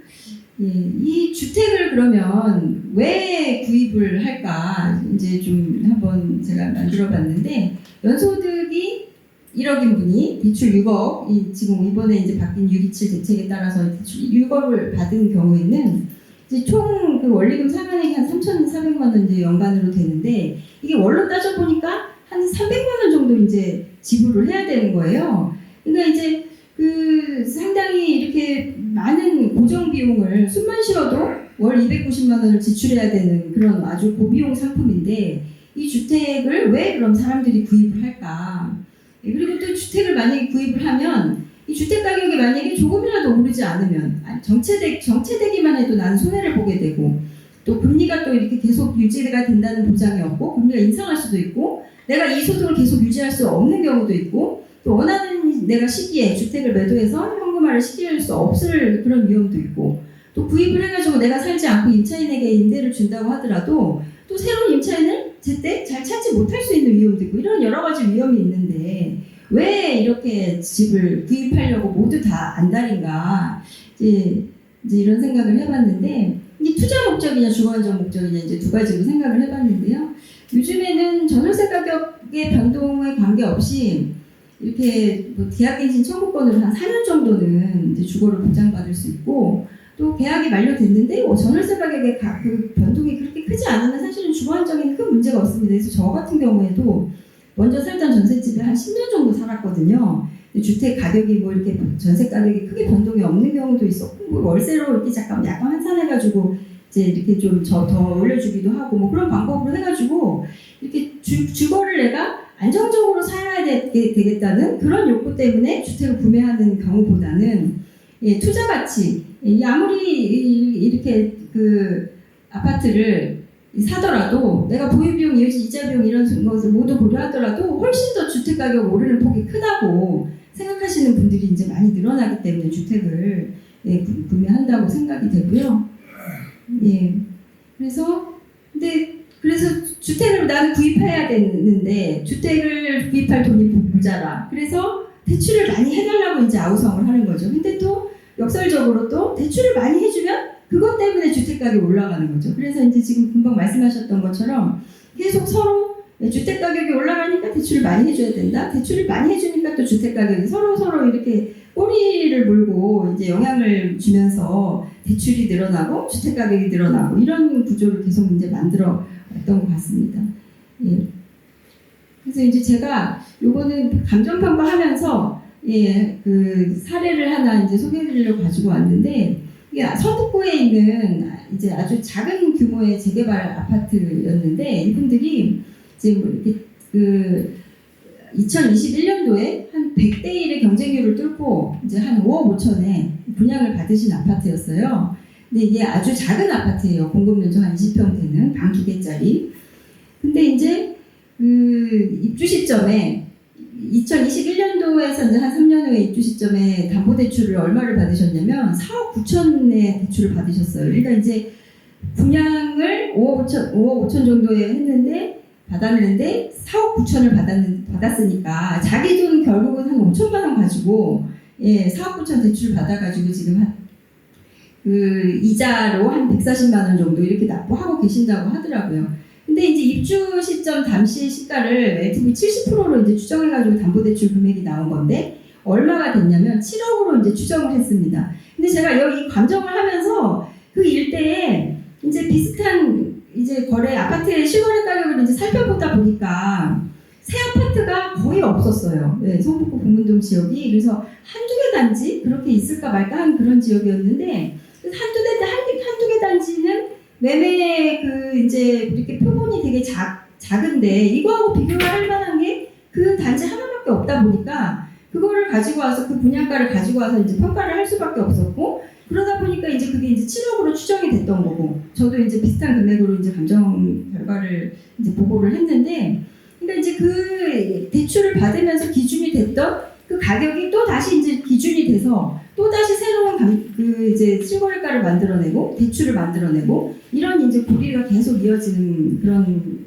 Speaker 3: 이 주택을 그러면 왜 구입을 할까 이제 좀 한번 제가 만들어봤는데 연소득이 1억인 분이 대출 6억 지금 이번에 이제 바뀐 627 대책에 따라서 대출 6억을 받은 경우에는 이제 총 그 원리금 상환액이 한 3,400만 원 이제 연간으로 되는데 이게 월로 따져 보니까 한 300만 원 정도 이제 지불을 해야 되는 거예요. 그러니까 이제 그 상당히 이렇게 많은 고정 비용을 숨만 쉬어도 월 290만 원을 지출해야 되는 그런 아주 고비용 상품인데 이 주택을 왜 그럼 사람들이 구입을 할까? 그리고 또 주택을 만약에 구입을 하면 이 주택 가격이 만약에 조금이라도 오르지 않으면 정체되기만 해도 나는 손해를 보게 되고 또 금리가 또 이렇게 계속 유지가 된다는 보장이 없고 금리가 인상할 수도 있고 내가 이 소득을 계속 유지할 수 없는 경우도 있고 또 원하는 내가 시기에 주택을 매도해서 현금화를 시킬 수 없을 그런 위험도 있고 또 구입을 해가지고 내가 살지 않고 임차인에게 임대를 준다고 하더라도 또 새로운 임차인을 제때 잘 찾지 못할 수 있는 위험도 있고 이런 여러 가지 위험이 있는데 왜 이렇게 집을 구입하려고 모두 다 안달인가 이제 이런 생각을 해봤는데 이게 투자 목적이냐 주거 안정 목적이냐 이제 두 가지로 생각을 해봤는데요. 요즘에는 전월세 가격의 변동에 관계없이 이렇게 뭐 계약갱신 청구권으로 한 4년 정도는 이제 주거를 보장받을 수 있고 또 계약이 만료됐는데 전월세 가격의 그 변동이 그렇게 가격이 크지 않으면 사실은 주거 환경에는 큰 문제가 없습니다. 그래서 저 같은 경우에도 먼저 살던 전셋집에 한 10년 정도 살았거든요. 주택 가격이 뭐 이렇게 전세 가격이 크게 변동이 없는 경우도 있었고, 뭐 월세로 이렇게 약간 환산해가지고 이제 이렇게 좀 더 올려주기도 하고, 뭐 그런 방법으로 해가지고 이렇게 주거를 내가 안정적으로 살아야 되겠다는 그런 욕구 때문에 주택을 구매하는 경우보다는 투자 가치, 아무리 이렇게 그 아파트를 사더라도 내가 보유비용, 이자 비용 이런 것을 모두 고려하더라도 훨씬 더 주택 가격 오르는 폭이 크다고 생각하시는 분들이 이제 많이 늘어나기 때문에 주택을 구매한다고 생각이 되고요. 예. 그래서 주택을 나는 구입해야 되는데 주택을 구입할 돈이 모자라. 그래서 대출을 많이 해달라고 이제 아우성을 하는 거죠. 근데 또 역설적으로 또 대출을 많이 해주면 그것 때문에 주택 가격이 올라가는 거죠. 그래서 이제 지금 금방 말씀하셨던 것처럼 계속 서로 주택 가격이 올라가니까 대출을 많이 해줘야 된다. 대출을 많이 해주니까 또 주택 가격이 서로 이렇게 꼬리를 물고 이제 영향을 주면서 대출이 늘어나고 주택 가격이 늘어나고 이런 구조를 계속 이제 만들어 왔던 것 같습니다. 예. 그래서 이제 제가 요거는 감정평가하면서 그 사례를 하나 이제 소개해드리려고 가지고 왔는데, 이게 서북구에 있는 이제 아주 작은 규모의 재개발 아파트였는데 이분들이 이제 뭐 이렇게 그 2021년도에 한 100대 1의 경쟁률을 뚫고 이제 한 5억 5천에 분양을 받으신 아파트였어요. 근데 이게 아주 작은 아파트예요. 공급 면적 한 20평 되는 방 2개짜리. 근데 이제 그 입주 시점에 2021년도에서 이제 한 3년 후에 입주 시점에 담보대출을 얼마를 받으셨냐면 4억 9천의 대출을 받으셨어요. 그러니까 이제 분양을 5억 5천 정도에 받았는데 4억 9천을 받았으니까 자기 돈 결국은 한 5천만 원 가지고 4억 9천 대출을 받아가지고 지금 그 이자로 한 140만 원 정도 이렇게 납부하고 계신다고 하더라고요. 근데 이제 입주 시점 당시 시가를 LTV 70%로 이제 추정해가지고 담보대출 금액이 나온 건데 얼마가 됐냐면 7억으로 이제 추정을 했습니다. 근데 제가 여기 감정을 하면서 그 일대에 이제 비슷한 이제 아파트의 실거래 가격을 이제 살펴보다 보니까 새 아파트가 거의 없었어요. 성북구 공문동 지역이. 그래서 한두 개 단지 그렇게 있을까 말까 한 그런 지역이었는데 한두 개 단지는 매매 이제 이렇게 표본이 되게 작은데 이거하고 비교를 할 만한 게 그 단지 하나밖에 없다 보니까 그거를 가지고 와서 그 분양가를 가지고 와서 이제 평가를 할 수밖에 없었고, 그러다 보니까 이제 그게 이제 7억으로 추정이 됐던 거고, 저도 이제 비슷한 금액으로 이제 감정 결과를 이제 보고를 했는데, 그러니까 이제 그 대출을 받으면서 기준이 됐던 그 가격이 또 다시 이제 기준이 돼서 또 다시 새로운 이제 실거래가를 만들어내고 대출을 만들어내고 이런 이제 고리가 계속 이어지는 그런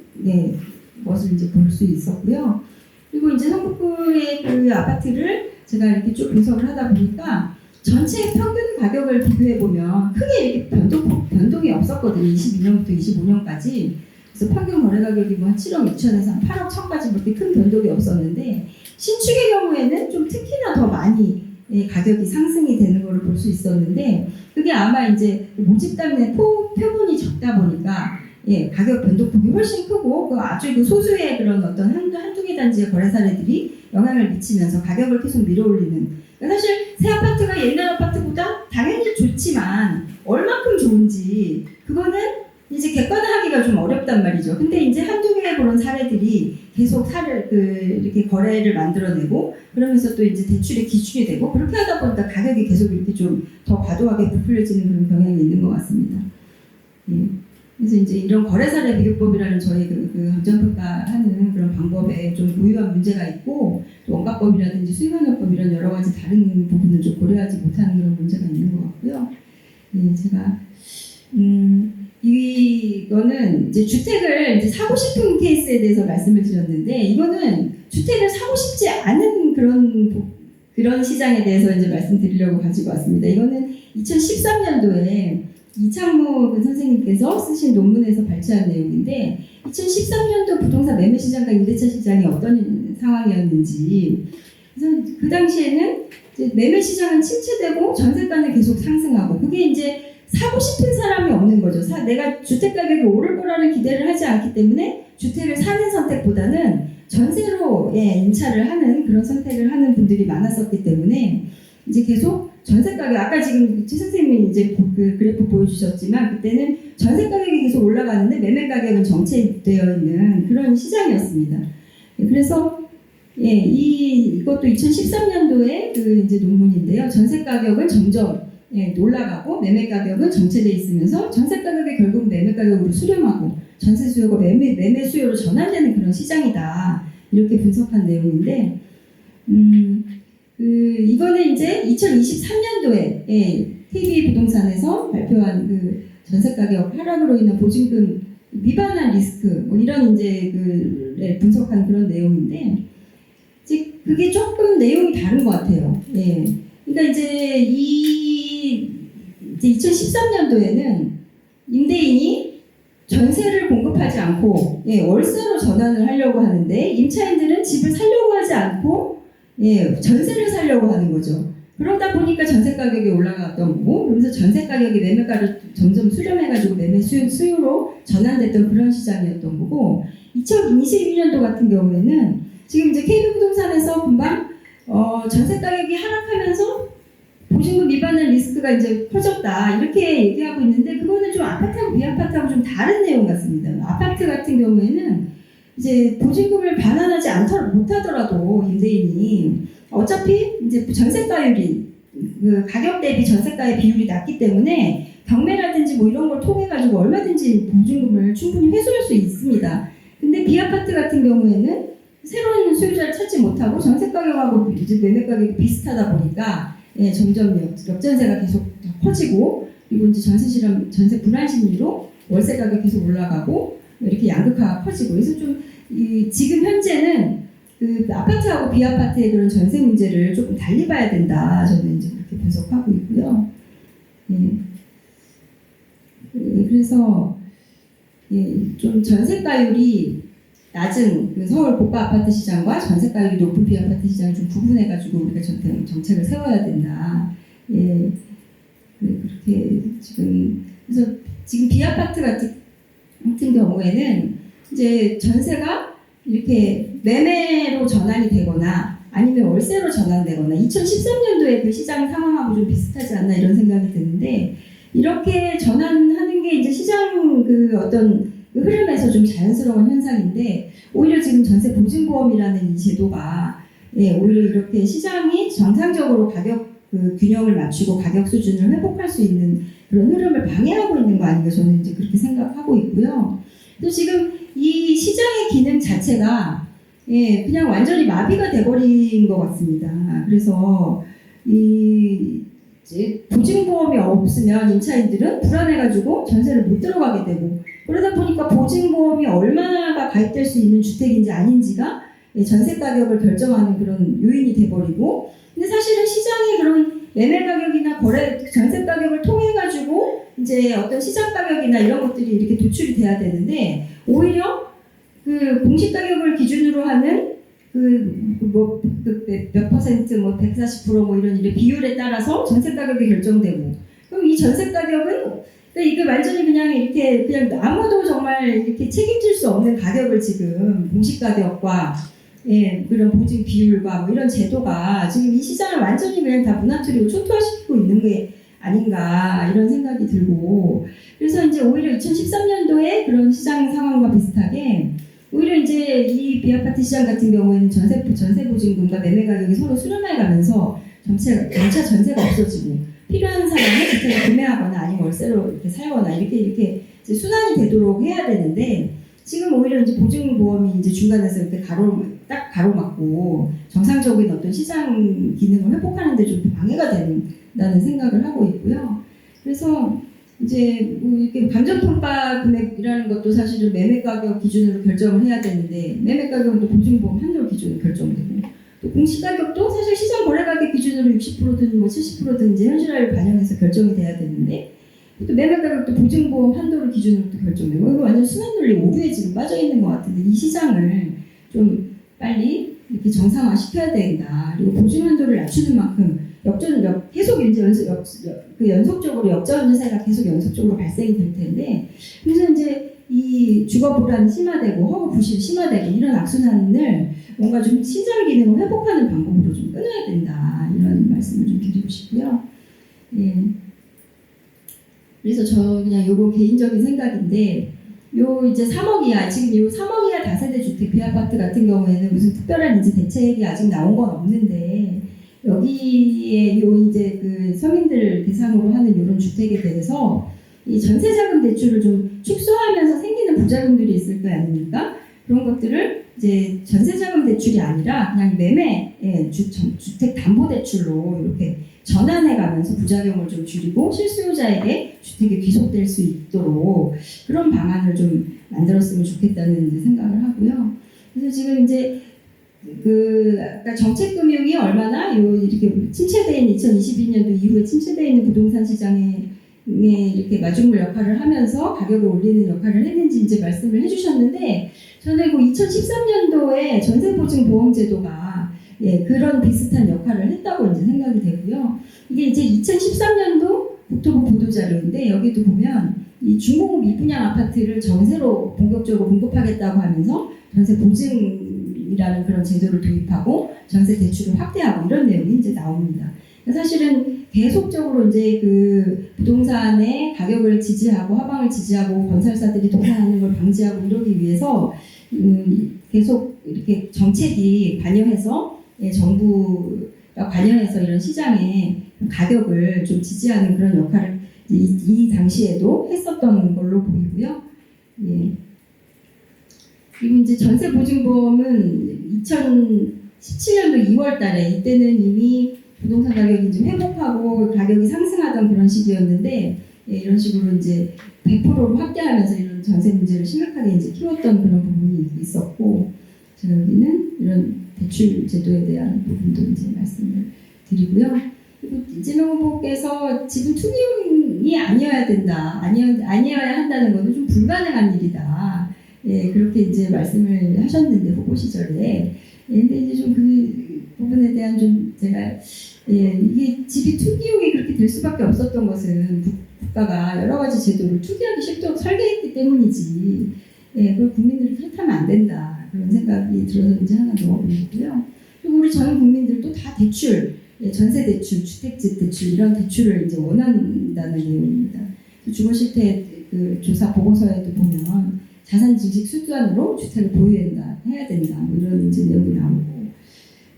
Speaker 3: 것을 이제 볼 수 있었고요. 그리고 이제 성북구의 그 아파트를 제가 이렇게 쭉 분석을 하다 보니까 전체 평균 가격을 비교해 보면 크게 이렇게 변동이 없었거든요. 22년부터 25년까지. 그래서 평균 거래 가격이 뭐 한 7억 6천에서 한 8억 1천까지 그렇게 큰 변동이 없었는데, 신축의 경우에는 좀 특히나 더 많이 가격이 상승이 되는 것을 볼 수 있었는데, 그게 아마 이제 모집 때문에 표본이 적다 보니까 가격 변동폭이 훨씬 크고 아주 그 소수의 그런 어떤 한두 개 단지의 거래 사례들이 영향을 미치면서 가격을 계속 밀어올리는. 그러니까 사실 새 아파트가 옛날 아파트보다 당연히 좋지만 얼마큼 좋은지 그거는 이제 객관화하기가 좀 어렵단 말이죠. 근데 이제 한두 개의 그런 사례들이 계속 이렇게 거래를 만들어내고 그러면서 또 이제 대출의 기준이 되고 그렇게 하다 보니까 가격이 계속 이렇게 좀 더 과도하게 부풀려지는 그런 경향이 있는 것 같습니다. 그래서 이제 이런 거래 사례 비교법이라는 저희 그 감정평가하는 그런 방법에 좀 고유한 문제가 있고, 또 원가법이라든지 수익환원법 이런 여러 가지 다른 부분을 좀 고려하지 못하는 그런 문제가 있는 것 같고요. 제가 이거는 이제 주택을 이제 사고 싶은 케이스에 대해서 말씀을 드렸는데, 이거는 주택을 사고 싶지 않은 그런 시장에 대해서 이제 말씀드리려고 가지고 왔습니다. 이거는 2013년도에 이창무 선생님께서 쓰신 논문에서 발췌한 내용인데, 2013년도 부동산 매매 시장과 임대차 시장이 어떤 상황이었는지, 그래서 그 당시에는 이제 매매 시장은 침체되고 전세가는 계속 상승하고, 그게 이제 사고 싶은 사람이 없는 없는 거죠. 내가 주택 가격이 오를 거라는 기대를 하지 않기 때문에 주택을 사는 선택보다는 전세로 임차를 하는 그런 선택을 하는 분들이 많았었기 때문에 이제 계속 전세 가격 아까 지금 최 선생님이 이제 그 그래프 보여주셨지만 그때는 전세 가격이 계속 올라가는데 매매 가격은 정체되어 있는 그런 시장이었습니다. 그래서 이것도 2013년도에 그 이제 논문인데요. 전세 가격은 점점 올라가고 매매 가격은 정체돼 있으면서 전세 가격이 결국 매매 가격으로 수렴하고 전세 수요가 매매 수요로 전환되는 그런 시장이다. 이렇게 분석한 내용인데, 이거는 이제 2023년도에 KB 부동산에서 발표한 그 전세 가격 하락으로 인한 보증금 위반한 리스크 뭐 이런 이제 분석한 그런 내용인데, 이제 그게 조금 내용이 다른 것 같아요. 그러니까 이제 2013년도에는 임대인이 전세를 공급하지 않고 월세로 전환을 하려고 하는데 임차인들은 집을 살려고 하지 않고 전세를 살려고 하는 거죠. 그러다 보니까 전세 가격이 올라갔던 거고, 그러면서 전세 가격이 매매가를 점점 수렴해가지고 매매 수요로 전환됐던 그런 시장이었던 거고, 2022년도 같은 경우에는 지금 이제 KB부동산에서 금방 전세 가격이 하락하면서 보증금 위반의 리스크가 이제 커졌다 이렇게 얘기하고 있는데, 그거는 좀 아파트하고 비아파트하고 좀 다른 내용 같습니다. 아파트 같은 경우에는 이제 보증금을 반환하지 못하더라도 임대인이 어차피 이제 전세가율이 그 가격 대비 전세가의 비율이 낮기 때문에 경매라든지 뭐 이런 걸 통해 가지고 얼마든지 보증금을 충분히 회수할 수 있습니다. 근데 비아파트 같은 경우에는 새로운 수요자를 찾지 못하고 전세 가격하고 이제 매매 가격이 비슷하다 보니까 점점 역전세가 계속 커지고, 그리고 이제 전세 불안 심리로 월세 가격 계속 올라가고 이렇게 양극화가 커지고, 그래서 좀 지금 현재는 그 아파트하고 비아파트의 그런 전세 문제를 조금 달리 봐야 된다. 저는 이제 그렇게 분석하고 있고요. 그래서 좀 전세가율이 낮은 그 서울 고가 아파트 시장과 전세가율이 높은 비아파트 시장을 좀 구분해가지고 우리가 정책을 세워야 된다. 그렇게 그래서 지금 비아파트 같은 경우에는 이제 전세가 이렇게 매매로 전환이 되거나 아니면 월세로 전환되거나 2013년도에 그 시장 상황하고 좀 비슷하지 않나 이런 생각이 드는데, 이렇게 전환하는 게 이제 시장 그 어떤 그 흐름에서 좀 자연스러운 현상인데, 오히려 지금 전세 보증보험이라는 이 제도가 오히려 이렇게 시장이 정상적으로 가격 그 균형을 맞추고 가격 수준을 회복할 수 있는 그런 흐름을 방해하고 있는 거 아닌가, 저는 이제 그렇게 생각하고 있고요. 또 지금 이 시장의 기능 자체가 그냥 완전히 마비가 돼버린 것 같습니다. 그래서 이제 보증보험이 없으면 임차인들은 불안해가지고 전세를 못 들어가게 되고, 그러다 보니까 보증보험이 얼마나 가입될 수 있는 주택인지 아닌지가 전세 가격을 결정하는 그런 요인이 돼버리고, 근데 사실은 시장의 그런 매매 가격이나 전세 가격을 통해 가지고 이제 어떤 시장 가격이나 이런 것들이 이렇게 도출이 돼야 되는데, 오히려 그 공시 가격을 기준으로 하는 몇 퍼센트, 뭐 140% 뭐 이런 비율에 따라서 전세 가격이 결정되고, 그럼 이 전세 가격은 이게 완전히 그냥 아무도 정말 이렇게 책임질 수 없는 가격을 지금 공시 가격과 그런 보증 비율과 뭐 이런 제도가 지금 이 시장을 완전히 그냥 다 무너뜨리고 초토화시키고 있는 게 아닌가 이런 생각이 들고, 그래서 이제 오히려 2013년도에 그런 시장 상황과 비슷하게 오히려 이제 이 비아파트 시장 같은 경우에는 전세 보증금과 매매 가격이 서로 수렴해가면서 점차 전세가 없어지고 필요한 사람은 주택을 구매하거나 아니면 월세로 이렇게 살거나 이렇게 이제 순환이 되도록 해야 되는데, 지금 오히려 이제 보증보험이 이제 중간에서 이렇게 가로막고 정상적인 어떤 시장 기능을 회복하는 데 좀 방해가 된다는 생각을 하고 있고요. 그래서 이제 뭐 이렇게 감정평가 금액이라는 것도 사실은 매매 가격 기준으로 결정을 해야 되는데, 매매 가격은 또 보증보험 한도 기준으로 결정되고, 또 공시 가격도 사실 시장 거래 가격 기준으로 60%든 뭐 70%든 이제 현실화를 반영해서 결정이 돼야 되는데, 또 매매 가격도 보증보험 한도를 기준으로 또 결정되고, 이거 완전 순환 논리 오류에 지금 빠져 있는 것 같은데, 이 시장을 좀 빨리 이렇게 정상화 시켜야 된다. 그리고 보증 한도를 낮추는 만큼 계속 이제 연속적으로 역전세가 계속 연속적으로 발생이 될 텐데, 그래서 이제 이 주거 불안이 심화되고 허구 부실이 심화되고 이런 악순환을 뭔가 좀 시장 기능을 회복하는 방법으로 좀 끊어야 된다, 이런 말씀을 좀 드리고 싶고요. 예. 그래서 저 그냥 요거 개인적인 생각인데, 요 이제 3억 이하, 지금 요 3억 이하 다세대 주택 비아파트 같은 경우에는 무슨 특별한 이제 대책이 아직 나온 건 없는데, 여기에 요 이제 그 서민들 대상으로 하는 이런 주택에 대해서 이 전세자금 대출을 좀 축소하면서 생기는 부작용들이 있을 거 아닙니까? 그런 것들을 이제 전세자금 대출이 아니라 그냥 매매, 주택 담보 대출로 이렇게 전환해가면서 부작용을 좀 줄이고 실수요자에게 주택이 귀속될 수 있도록 그런 방안을 좀 만들었으면 좋겠다는 이제 생각을 하고요. 그래서 지금 이제 아까 정책금융이 얼마나 이렇게 침체된 2022년도 이후에 침체되어 있는 부동산 시장에 이렇게 마중물 역할을 하면서 가격을 올리는 역할을 했는지 이제 말씀을 해주셨는데, 저는 그 2013년도에 전세보증보험제도가 그런 비슷한 역할을 했다고 이제 생각이 되고요. 이게 이제 2013년도 국토부 보도자료인데, 여기도 보면 이 중공업 미분양 아파트를 전세로 본격적으로 공급하겠다고 하면서 전세 보증이라는 그런 제도를 도입하고 전세 대출을 확대하고 이런 내용이 이제 나옵니다. 사실은 계속적으로 이제 그 부동산의 가격을 지지하고 하방을 지지하고 건설사들이 도산하는 걸 방지하고 이러기 위해서 계속 이렇게 정책이 관여해서 정부가 관여해서 이런 시장의 가격을 좀 지지하는 그런 역할을 이 당시에도 했었던 걸로 보이고요. 예. 그리고 이제 전세보증보험은 2017년도 2월달에 이때는 이미 부동산 가격이 좀 회복하고 가격이 상승하던 그런 시기였는데, 이런 식으로 이제 100%로 확대하면서 이런 전세 문제를 심각하게 이제 키웠던 그런 부분이 있었고, 제가 여기는 이런 대출 제도에 대한 부분도 이제 말씀을 드리고요. 그리고 이재명 후보께서 지금 투기용이 아니어야 된다, 아니어야 한다는 것은 좀 불가능한 일이다. 그렇게 이제 말씀을 하셨는데 후보 시절에. 근데 이제 좀 그 부분에 대한 좀 제가 이게 집이 투기용이 그렇게 될 수밖에 없었던 것은 국가가 여러 가지 제도를 투기하기 쉽도록 설계했기 때문이지. 그걸 국민들이 그렇다면 안 된다, 그런 생각이 들어서 이제 하나 넣어보고요. 그리고 우리 전 국민들도 다 대출, 전세 대출, 주택집 대출 이런 대출을 이제 원한다는 내용입니다. 주거실태 그 조사 보고서에도 보면 자산 증식 수단으로 주택을 보유해야 된다, 뭐 이런 이제 내용이 나오고,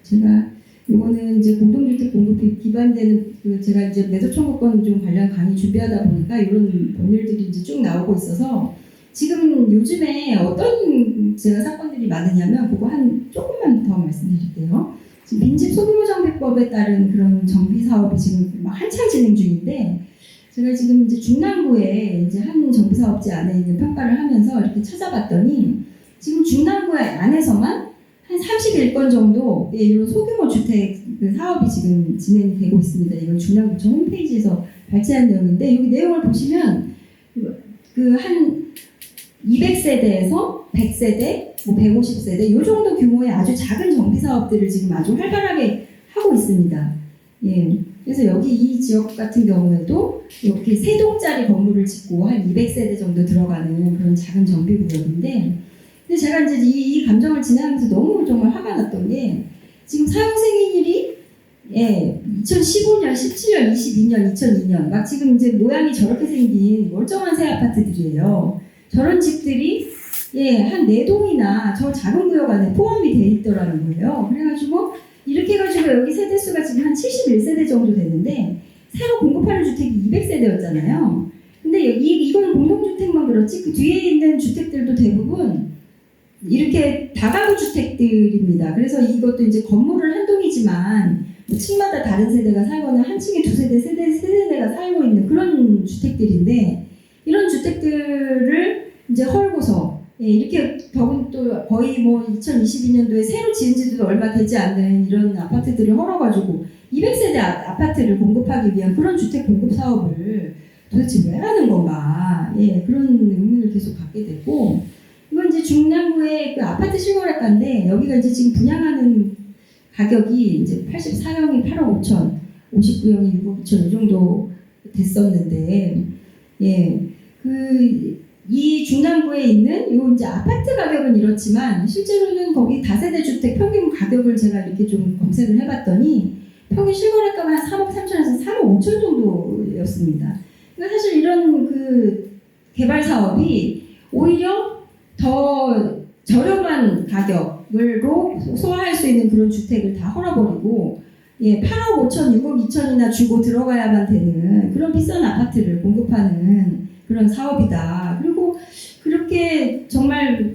Speaker 3: 제가 이거는 이제 공동주택 공급에 기반되는 제가 이제 매도 청구권 좀 관련 강의 준비하다 보니까 이런 법률들이 이제 쭉 나오고 있어서 지금 요즘에 어떤 제가 사건들이 많으냐면 그거 조금만 더 말씀드릴게요. 지금 빈집 소규모 정비법에 따른 그런 정비 사업이 지금 막 한창 진행 중인데, 제가 지금 이제 중랑구에 이제 한 정비 사업지 안에 있는 평가를 하면서 이렇게 찾아봤더니 지금 중랑구 안에서만 한 31건 정도 이런 소규모 주택 사업이 지금 진행이 되고 있습니다. 이건 중랑구청 홈페이지에서 발췌한 내용인데, 여기 내용을 보시면 한 200세대에서 100세대, 뭐 150세대 이 정도 규모의 아주 작은 정비 사업들을 지금 아주 활발하게 하고 있습니다. 그래서 여기 이 지역 같은 경우에도 이렇게 3동짜리 건물을 짓고 한 200세대 정도 들어가는 그런 작은 정비 구역인데, 근데 제가 이제 이 감정을 지나가면서 너무 정말 화가 났던 게, 지금 사용승인일이 2015년, 17년, 22년, 2002년 막 지금 이제 모양이 저렇게 생긴 멀쩡한 새 아파트들이에요. 저런 집들이 한 4동이나 저 작은 구역 안에 포함이 돼 있더라는 거예요. 그래가지고 이렇게 해가지고 여기 세대수가 지금 한 71세대 정도 되는데 새로 공급하는 주택이 200세대였잖아요. 근데 이건 공동주택만 그렇지 그 뒤에 있는 주택들도 대부분 이렇게 다가구 주택들입니다. 그래서 이것도 이제 건물은 한 동이지만 층마다 다른 세대가 살거나 한 층에 2세대, 세대가 살고 있는 그런 주택들인데, 이런 주택들을 이제 헐고서 이렇게 또 거의 뭐 2022년도에 새로 지은 지도 얼마 되지 않는 이런 아파트들을 헐어가지고 200세대 아파트를 공급하기 위한 그런 주택 공급 사업을 도대체 왜 하는 건가, 그런 의문을 계속 갖게 되고, 이건 이제 중랑구의 그 아파트 실거래가인데, 여기가 이제 지금 분양하는 가격이 이제 84형이 8억 5천, 59형이 6억 2천 이 정도 됐었는데, 예, 이 중랑구에 있는 요 이제 아파트 가격은 이렇지만 실제로는 거기 다세대 주택 평균 가격을 제가 이렇게 좀 검색을 해봤더니 평균 실거래가가 한 3억 3천에서 3억 5천 정도였습니다. 그러니까 사실 이런 개발 사업이 오히려 더 저렴한 가격으로 소화할 수 있는 그런 주택을 다 헐어버리고 8억 5천, 6억 2천이나 주고 들어가야만 되는 그런 비싼 아파트를 공급하는 그런 사업이다. 그리고 그렇게 정말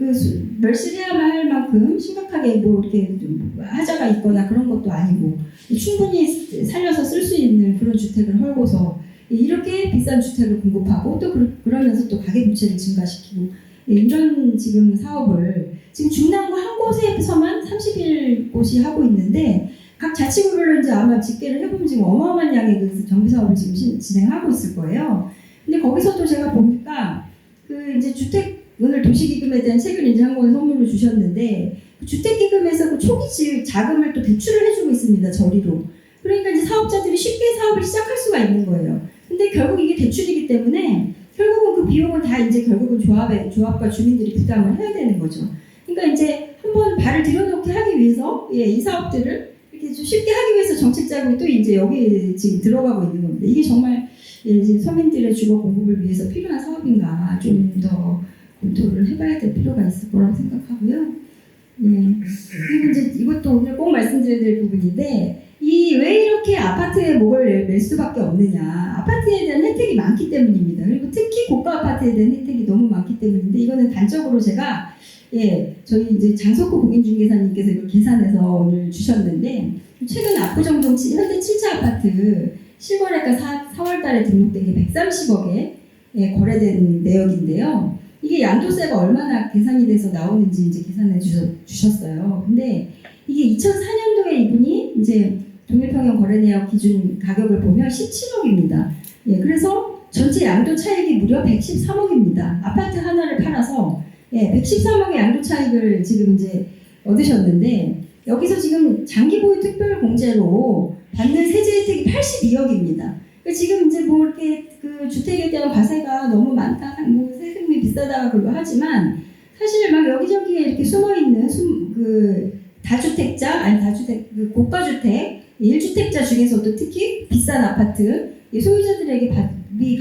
Speaker 3: 멸실해야만 할 만큼 심각하게 이렇게 좀 하자가 있거나 그런 것도 아니고 충분히 살려서 쓸 수 있는 그런 주택을 헐고서 이렇게 비싼 주택을 공급하고 또 그러면서 또 가계부채를 증가시키고 이런 지금 사업을 지금 중랑구 한 곳에서만 31곳이 하고 있는데 각 자치구별로 이제 아마 집계를 해보면 지금 어마어마한 양의 그 정비 사업을 지금 진행하고 있을 거예요. 근데 거기서도 제가 보니까 이제 오늘 도시기금에 대한 책을 이제 한 권 선물로 주셨는데 그 주택기금에서 그 초기 자금을 또 대출을 해주고 있습니다. 저리로. 그러니까 이제 사업자들이 쉽게 사업을 시작할 수가 있는 거예요. 근데 결국 이게 대출이기 때문에 결국은 그 비용은 다 이제 결국은 조합과 주민들이 부담을 해야 되는 거죠. 그러니까 이제 한번 발을 들여놓게 하기 위해서 이 사업들을 이렇게 좀 쉽게 하기 위해서 정책 자금이 또 이제 여기 지금 들어가고 있는 겁니다. 이게 정말 이제 서민들의 주거 공급을 위해서 필요한 사업인가 좀 더 검토를 해봐야 될 필요가 있을 거라고 생각하고요. 그리고 이제 이것도 오늘 꼭 말씀드려야 될 부분인데 왜 이렇게 아파트에 목을 낼 수밖에 없느냐. 아파트에 대한 혜택이 많기 때문입니다. 그리고 특히 고가 아파트에 대한 혜택이 너무 많기 때문인데 이거는 단적으로 제가 저희 이제 장석호 공인중개사님께서 이걸 계산해서 오늘 주셨는데 최근 압구정동 현대 7차 아파트 실거래가 4월 달에 등록된 게 130억에 거래된 내역인데요. 이게 양도세가 얼마나 계산이 돼서 나오는지 이제 계산해 주셨어요. 근데 이게 2004년도에 이분이 이제 동일평형 거래내역 기준 가격을 보면 17억입니다. 그래서 전체 양도 차익이 무려 113억입니다. 아파트 하나를 팔아서 113억의 양도 차익을 지금 이제 얻으셨는데 여기서 지금 장기 보유 특별 공제로 받는 세제 혜택이 82억입니다. 지금 이제 이렇게 주택에 대한 과세가 너무 많다, 세금이 비싸다 그러고 하지만 사실 막 여기저기에 이렇게 숨어 있는 고가주택, 1주택자 중에서도 특히 비싼 아파트 소유자들에게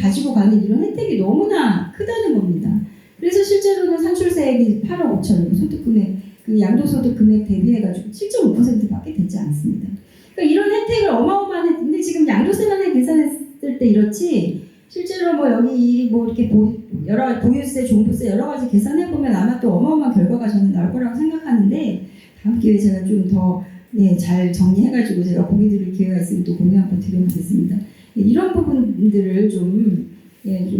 Speaker 3: 가지고 가는 이런 혜택이 너무나 크다는 겁니다. 그래서 실제로는 산출세액이 8억 5천이고 소득금액 양도소득 금액 대비해가지고 7.5%밖에 되지 않습니다. 그러니까 이런 혜택을 어마어마한 근데 지금 양도세만 계산했을 때 이렇지 실제로 여기 이렇게 여러 보유세, 종부세 여러 가지 계산해 보면 아마 또 어마어마한 결과가 저는 나올 거라고 생각하는데 다음 기회에 제가 좀 더 잘 정리해가지고 제가 공유 드릴 기회가 있으면 또 공유 한번 드려보겠습니다. 이런 부분들을 좀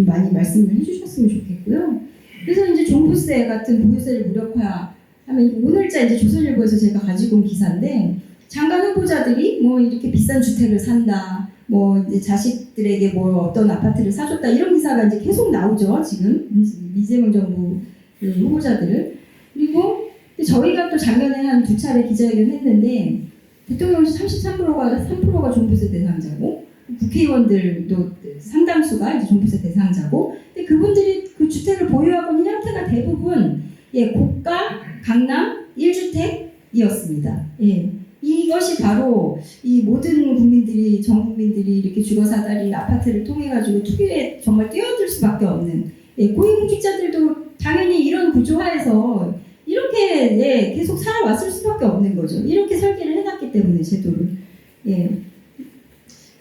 Speaker 3: 많이 말씀을 해주셨으면 좋겠고요. 그래서 이제 종부세 같은 보유세를 무력화하면 오늘자 이제 조선일보에서 제가 가지고 온 기사인데 장관 후보자들이 이렇게 비싼 주택을 산다, 이제 자식들에게 어떤 아파트를 사줬다 이런 기사가 이제 계속 나오죠. 지금 이재명 정부 후보자들. 그리고 저희가 또 작년에 한 2차례 기자회견 했는데 대통령실 3%가 종부세 대상자고 국회의원들도 상당수가 이제 종부세 대상자고 근데 그분들이 그 주택을 보유하고 있는 형태가 대부분 고가 강남 1주택이었습니다. 이것이 바로 이 모든 전 국민들이 이렇게 주거사다리 아파트를 통해 가지고 투기에 정말 뛰어들 수밖에 없는 고위공직자들도 당연히 이런 구조화에서 이렇게 계속 살아왔을 수밖에 없는 거죠. 이렇게 설계를 해놨기 때문에 제도를.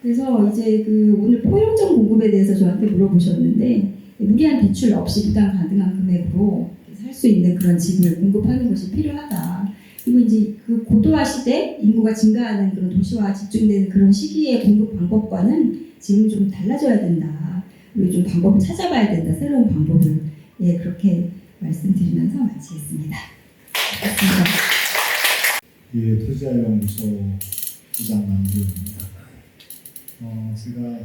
Speaker 3: 그래서 이제 오늘 포용적 공급에 대해서 저한테 물어보셨는데 무리한 대출 없이 부담 가능한 금액으로 살 수 있는 그런 집을 공급하는 것이 필요하다. 그리고 이제 고도화 시대 인구가 증가하는 그런 도시화가 집중되는 그런 시기의 공급 방법과는 지금 좀 달라져야 된다. 그리고 좀 방법을 찾아봐야 된다. 새로운 방법을 그렇게 말씀드리면서 마치겠습니다. 고맙습니다.
Speaker 4: 투자연구소 부장 남규입니다. 제가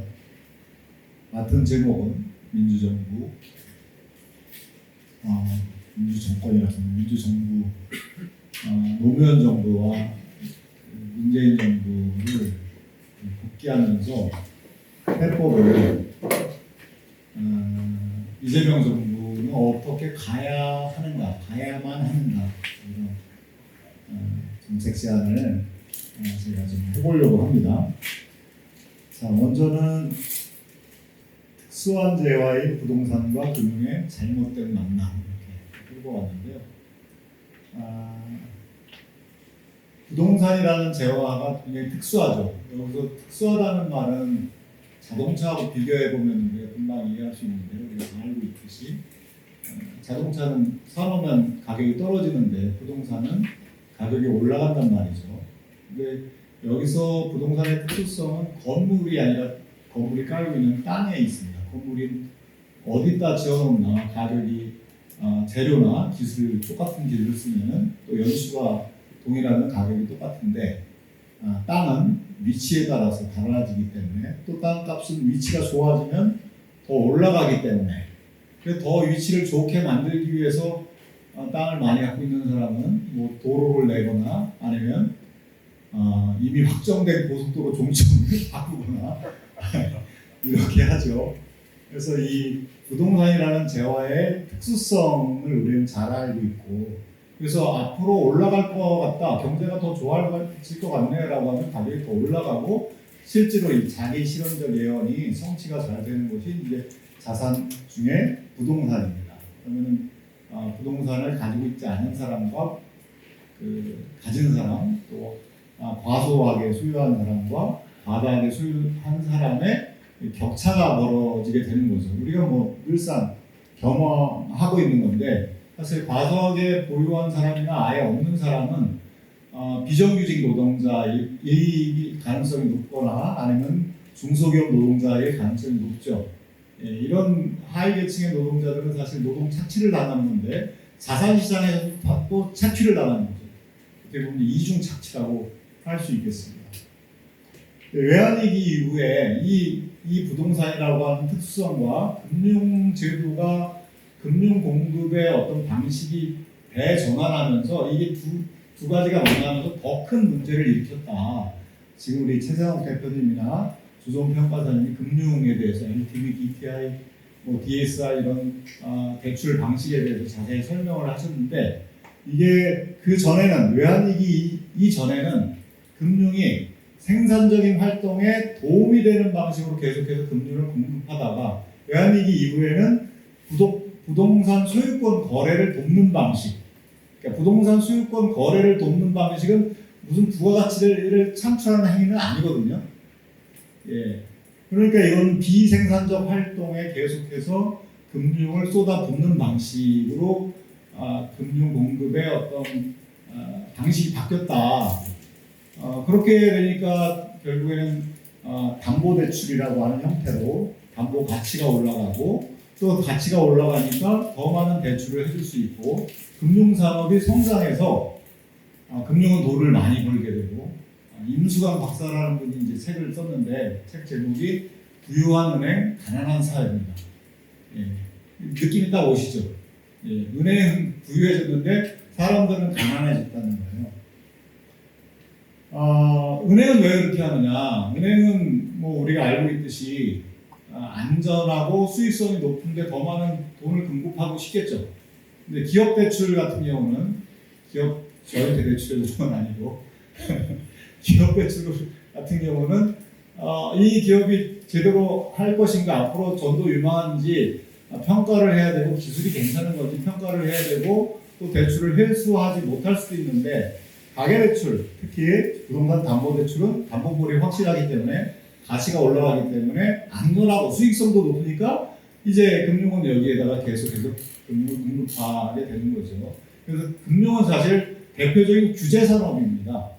Speaker 4: 맡은 제목은 민주정부, 민주정권이라서 민주정부, 노무현 정부와 문재인 정부를 복귀하면서 해법을 이재명 정부는 어떻게 가야만 하는가 이런 정책 제안을 제가 좀 해보려고 합니다. 자, 먼저는 특수한 재화의 부동산과 금융의 잘못된 만남 이렇게 읽어봤는데요. 부동산이라는 재화가 굉장히 특수하죠. 여기서 특수하다는 말은 자동차하고 비교해보면 우리가 금방 이해할 수 있는데 우리가 다 알고 있듯이 자동차는 사놓으면 가격이 떨어지는데 부동산은 가격이 올라간단 말이죠. 근데 여기서 부동산의 특수성은 건물이 아니라 건물이 깔고 있는 땅에 있습니다. 건물이 어디다 지어놓나 가격이 재료나 기술 똑같은 기술을 쓰면 또 연수가 동일하면 가격이 똑같은데 땅은 위치에 따라서 달라지기 때문에 또 땅값은 위치가 좋아지면 더 올라가기 때문에 그래서 더 위치를 좋게 만들기 위해서 땅을 많이 갖고 있는 사람은 뭐 도로를 내거나 아니면 이미 확정된 고속도로 종점을 바꾸거나 이렇게 하죠. 그래서 이 부동산이라는 재화의 특수성을 우리는 잘 알고 있고 그래서 앞으로 올라갈 것 같다, 경제가 더 좋아질 것 같네라고 하면 가격이 더 올라가고 실제로 이 자기 실현적 예언이 성취가 잘 되는 것이 이제 자산 중에 부동산입니다. 그러면 부동산을 가지고 있지 않은 사람과 가진 사람 또 과소하게 소유한 사람과 과다하게 소유한 사람의 격차가 벌어지게 되는 거죠. 우리가 뭐 늘상 경험하고 있는 건데 사실 과소하게 보유한 사람이나 아예 없는 사람은 비정규직 노동자의 가능성이 높거나 아니면 중소기업 노동자의 가능성이 높죠. 예, 이런 하위 계층의 노동자들은 사실 노동 착취를 당하는데 자산시장에서 또 착취를 당하는 거죠. 어떻게 보면 이중 착취라고 할 수 있겠습니다. 외환위기 이후에 이 부동산이라고 하는 특수성과 금융제도가 금융 공급의 어떤 방식이 대전환하면서 이게 두 가지가 만나면서 더 큰 문제를 일으켰다. 지금 우리 최상욱 대표님이나 조정 평가사님이 금융에 대해서 LTV, DTI, DSR 이런 대출 방식에 대해서 자세히 설명을 하셨는데 이게 그 전에는 외환위기 이전에는 금융이 생산적인 활동에 도움이 되는 방식으로 계속해서 금융을 공급하다가 외환위기 이후에는 부동산 소유권 거래를 돕는 방식. 그러니까 부동산 소유권 거래를 돕는 방식은 무슨 부가가치를 창출하는 행위는 아니거든요. 예. 그러니까 이건 비생산적 활동에 계속해서 금융을 쏟아붓는 방식으로 금융 공급의 어떤 방식이 바뀌었다. 그렇게 되니까 결국에는 담보대출이라고 하는 형태로 담보 가치가 올라가고 또 가치가 올라가니까 더 많은 대출을 해줄 수 있고 금융산업이 성장해서 금융은 돈을 많이 벌게 되고 임수강 박사라는 분이 이제 책을 썼는데 책 제목이 부유한 은행, 가난한 사회입니다. 예, 느낌이 딱 오시죠? 예, 은행은 부유해졌는데 사람들은 가난해졌다는 거예요. 은행은 왜 그렇게 하느냐? 은행은 뭐 우리가 알고 있듯이 안전하고 수익성이 높은데 더 많은 돈을 공급하고 싶겠죠. 근데 기업 대출 같은 경우는 저한테 대출해준 건 아니고 기업 대출 같은 경우는 이 기업이 제대로 할 것인가 앞으로 전도 유망한지 평가를 해야 되고 기술이 괜찮은 건지 평가를 해야 되고 또 대출을 회수하지 못할 수도 있는데 가계대출 특히 부동산 담보대출은 담보물이 확실하기 때문에 가치가 올라가기 때문에 안전하고 수익성도 높으니까 이제 금융은 여기에다가 계속해서 금융을 공급하게 되는 거죠. 그래서 금융은 사실 대표적인 규제산업입니다.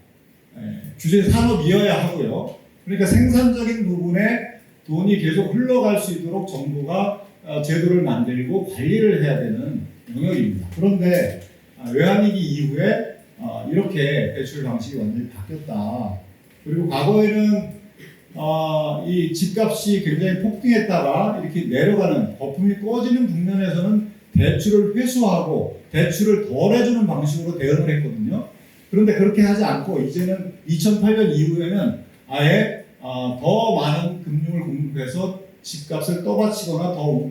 Speaker 4: 규제산업이어야 하고요. 그러니까 생산적인 부분에 돈이 계속 흘러갈 수 있도록 정부가 제도를 만들고 관리를 해야 되는 영역입니다. 그런데 외환위기 이후에 이렇게 대출 방식이 완전히 바뀌었다. 그리고 과거에는 이 집값이 굉장히 폭등했다가 이렇게 내려가는 거품이 꺼지는 국면에서는 대출을 회수하고 대출을 덜 해주는 방식으로 대응을 했거든요. 그런데 그렇게 하지 않고 이제는 2008년 이후에는 아예 더 많은 금융을 공급해서 집값을 떠받치거나 더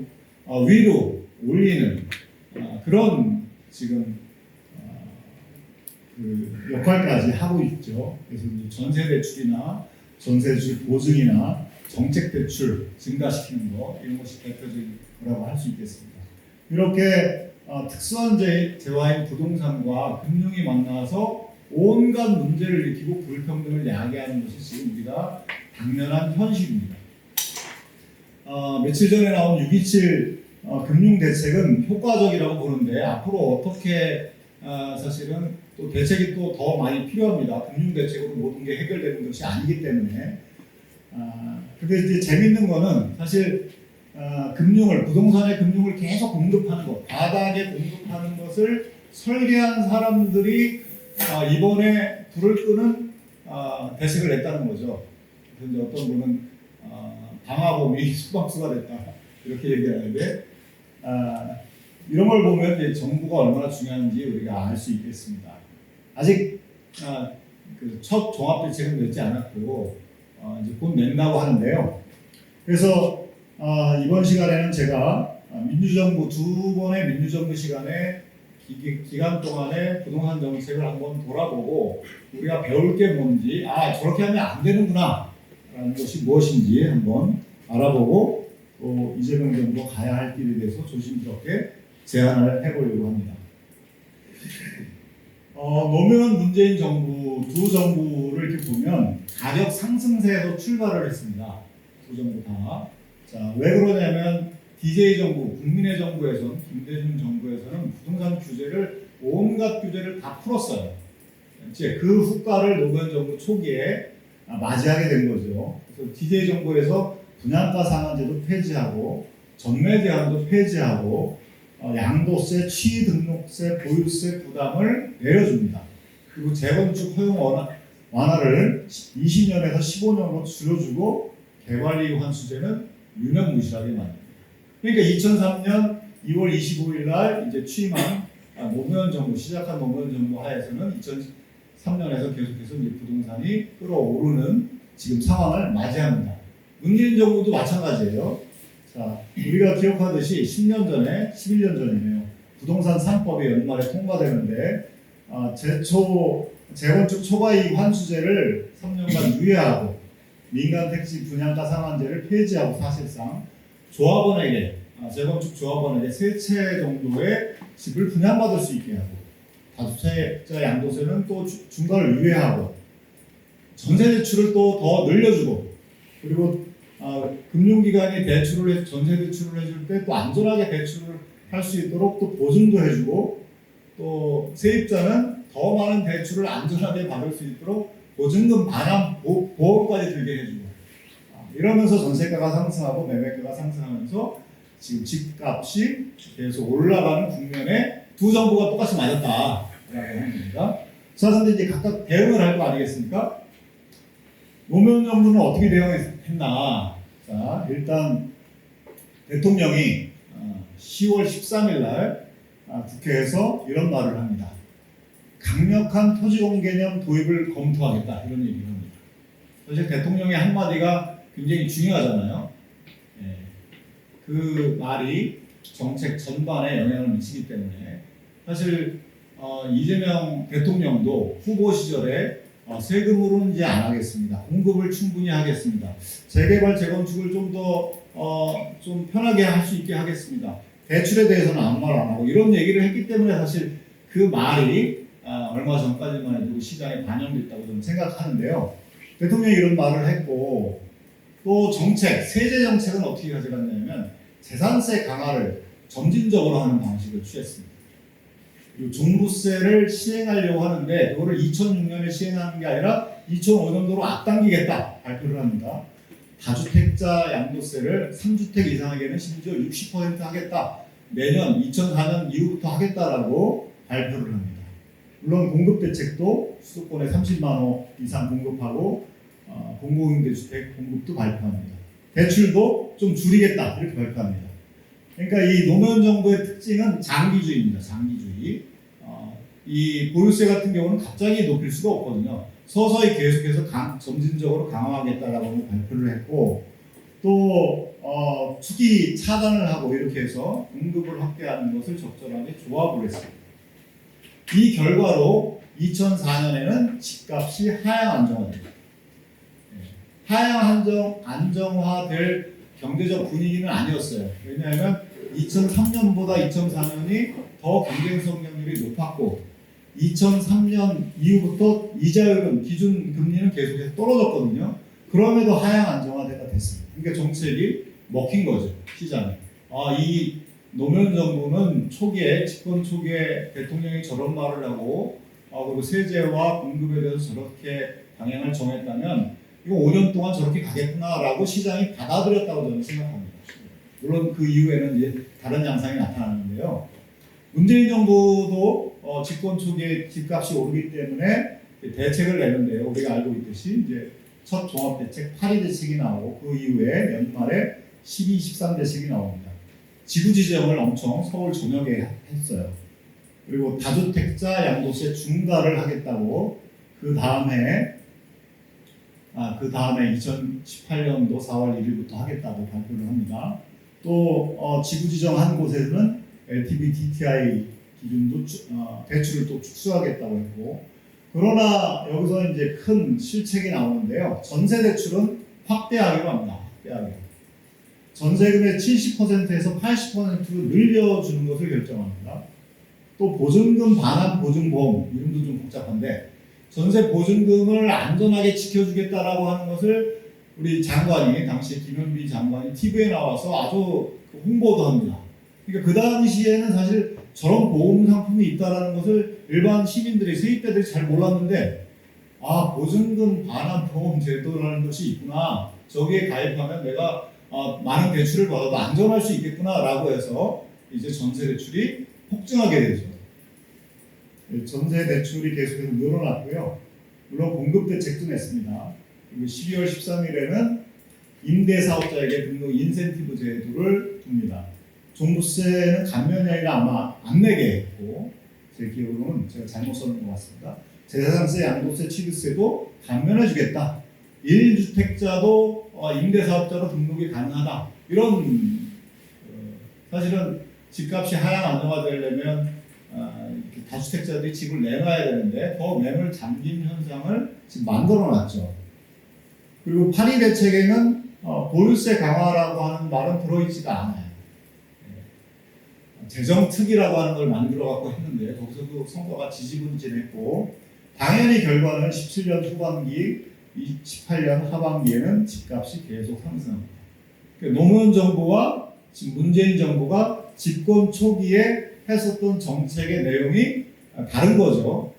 Speaker 4: 위로 올리는 그런 지금 그 역할까지 하고 있죠. 그래서 이제 전세 대출이나 전세줄 보증이나 정책 대출 증가시키는 거 이런 것이 대표적인 거라고 할 수 있겠습니다. 이렇게 특수한 재화인 부동산과 금융이 만나서 온갖 문제를 일으키고 불평등을 야기하는 것이 지금 우리가 당면한 현실입니다. 며칠 전에 나온 6.27 금융 대책은 효과적이라고 보는데 앞으로 어떻게 사실은 또 대책이 또 더 많이 필요합니다. 금융 대책으로 모든 게 해결되는 것이 아니기 때문에. 근데 이제 재밌는 거는 사실 부동산의 금융을 계속 공급하는 것, 바닥에 공급하는 것을 설계한 사람들이 이번에 불을 끄는 대책을 냈다는 거죠. 그런데 어떤 분은 방화범이 수박수가 됐다 이렇게 얘기하는데 이런 걸 보면 이제 정부가 얼마나 중요한지 우리가 알 수 있겠습니다. 아직 그 첫 종합 대책은 냈지 않았고 이제 곧 낸다고 하는데요. 그래서 이번 시간에는 제가 민주정부 두 번의 민주정부 시간에 기간 동안에 부동산 정책을 한번 돌아보고 우리가 배울 게 뭔지 저렇게 하면 안 되는구나 라는 것이 무엇인지 한번 알아보고 또 이재명 정부 가야 할 길에 대해서 조심스럽게 제안을 해보려고 합니다. 노무현 문재인 정부 두 정부를 이렇게 보면 가격 상승세에서 출발을 했습니다. 두 정부 다. 자, 왜 그러냐면 DJ 정부, 국민의 정부에서는 김대중 정부에서는 부동산 규제를 온갖 규제를 다 풀었어요. 이제 그 후과를 노무현 정부 초기에 맞이하게 된 거죠. 그래서 DJ 정부에서 분양가 상한제도 폐지하고 전매 제한도 폐지하고 양도세, 취등록세, 보유세 부담을 내려줍니다. 그리고 재건축 허용 완화를 20년에서 15년으로 줄여주고 개발이익 환수제는 유명무실하게 만듭니다. 그러니까 2003년 2월 25일 날 이제 취임한 노무현 정부 시작한 노무현 정부 하에서는 2003년에서 계속해서 이제 부동산이 끌어오르는 지금 상황을 맞이합니다. 문재인 정부도 마찬가지예요. 자, 우리가 기억하듯이 10년 전에, 11년 전이네요. 부동산 3법이 연말에 통과되는데 재건축 초과이익 환수제를 3년간 유예하고 민간 택지 분양가 상한제를 폐지하고 사실상 조합원에게 재건축 조합원에게 세 채 정도의 집을 분양받을 수 있게 하고 다주택자 양도세는 또 중과를 유예하고 전세 대출을 또 더 늘려주고 그리고 금융기관이 전세 대출을 해줄 때 또 안전하게 대출을 할 수 있도록 또 보증도 해주고 또 세입자는 더 많은 대출을 안전하게 받을 수 있도록 보증금 반환 보험까지 들게 해주고 이러면서 전세가가 상승하고 매매가가 상승하면서 지금 집값이 계속 올라가는 국면에 두 정부가 똑같이 맞았다라고 하는 겁니다. 자, 근데 이제 각각 대응을 할 거 아니겠습니까? 노무현 정부는 어떻게 대응했나? 자, 일단 대통령이 10월 13일 날 국회에서 이런 말을 합니다. 강력한 토지공 개념 도입을 검토하겠다 이런 얘기를 합니다. 사실 대통령의 한마디가 굉장히 중요하잖아요. 그 말이 정책 전반에 영향을 미치기 때문에 사실 이재명 대통령도 후보 시절에 세금으로는 이제 안 하겠습니다. 공급을 충분히 하겠습니다. 재개발 재건축을 좀 더 좀 편하게 할 수 있게 하겠습니다. 대출에 대해서는 아무 말 안 하고 이런 얘기를 했기 때문에 사실 그 말이 얼마 전까지만 해도 시장에 반영됐다고 저는 생각하는데요. 대통령이 이런 말을 했고 또 세제 정책은 어떻게 가져갔냐면 재산세 강화를 점진적으로 하는 방식을 취했습니다. 그리고 종부세를 시행하려고 하는데 그거를 2006년에 시행하는 게 아니라 2005년도로 앞당기겠다 발표를 합니다. 다주택자 양도세를 3주택 이상에게는 심지어 60% 하겠다. 내년 2004년 이후부터 하겠다라고 발표를 합니다. 물론 공급 대책도 수도권에 30만 호 이상 공급하고 공공임대주택 공급도 발표합니다. 대출도 좀 줄이겠다 이렇게 발표합니다. 그러니까 이 노무현 정부의 특징은 장기주의입니다. 장기주의. 이 보유세 같은 경우는 갑자기 높일 수가 없거든요. 서서히 계속해서 점진적으로 강화하겠다라고 발표를 했고 또 투기 차단을 하고 이렇게 해서 공급을 확대하는 것을 적절하게 조합을 했습니다. 이 결과로 2004년에는 집값이 하향 안정화됩니다. 하향 안정화될 경제적 분위기는 아니었어요. 왜냐하면 2003년보다 2004년이 더 경쟁성 능률이 높았고 2003년 이후부터 이자율은 기준 금리는 계속해서 떨어졌거든요. 그럼에도 하향 안정화가 됐습니다. 그러니까 정책이 먹힌 거죠, 시장에. 이 노무현 정부는 초기에 집권 초기에 대통령이 저런 말을 하고 그리고 세제와 공급에 대해서 저렇게 방향을 정했다면 이거 5년 동안 저렇게 가겠구나라고 시장이 받아들였다고 저는 생각합니다. 물론 그 이후에는 이제 다른 양상이 나타나는데요. 문재인 정부도 집권 초기에 집값이 오르기 때문에 대책을 내는데요. 우리가 알고 있듯이 이제 첫 종합대책 8.2 대책이 나오고 그 이후에 연말에 12, 13 대책이 나옵니다. 지구지정을 엄청 서울 전역에 했어요. 그리고 다주택자 양도세 중과를 하겠다고 그 다음에 2018년도 4월 1일부터 하겠다고 발표를 합니다. 또 지구지정한 곳에서는 LTV DTI 기준도 대출을 또 축소하겠다고 했고 그러나 여기서 이제 큰 실책이 나오는데요. 전세 대출은 확대하기로 합니다. 전세금의 70%에서 80%로 늘려주는 것을 결정합니다. 또 보증금 반환 보증보험 이름도 좀 복잡한데 전세 보증금을 안전하게 지켜주겠다라고 하는 것을 우리 장관이 당시 김현미 장관이 TV에 나와서 아주 홍보도 합니다. 그러니까 그 당시에는 사실 저런 보험 상품이 있다라는 것을 일반 시민들이 세입자들이 잘 몰랐는데 보증금 반환 보험 제도라는 것이 있구나. 저기에 가입하면 내가 많은 대출을 받아도 안전할 수 있겠구나라고 해서 이제 전세 대출이 폭증하게 되죠. 전세 대출이 계속해서 늘어났고요. 물론 공급 대책도 냈습니다. 그리고 12월 13일에는 임대사업자에게 등록 인센티브 제도를 둡니다. 종부세는 감면이 아니라 아마 안 내게 했고 제 기억으로는 제가 잘못 썼는 것 같습니다. 재산세, 양도세, 취득세도 감면해주겠다. 1주택자도 임대사업자로 등록이 가능하다. 이런 사실은 집값이 하향 안정화되려면 이렇게 다주택자들이 집을 내놔야 되는데 더 매물 잠김 현상을 지금 만들어놨죠. 그리고 8.2 대책에는 보유세 강화라고 하는 말은 들어있지가 않아요. 재정특위라고 하는 걸 만들어 갖고 했는데 거기서도 성과가 지지분진했고 당연히 결과는 17년 후반기, 18년 하반기에는 집값이 계속 상승합니다. 그러니까 노무현 정부와 지금 문재인 정부가 집권 초기에 했었던 정책의 내용이 다른 거죠.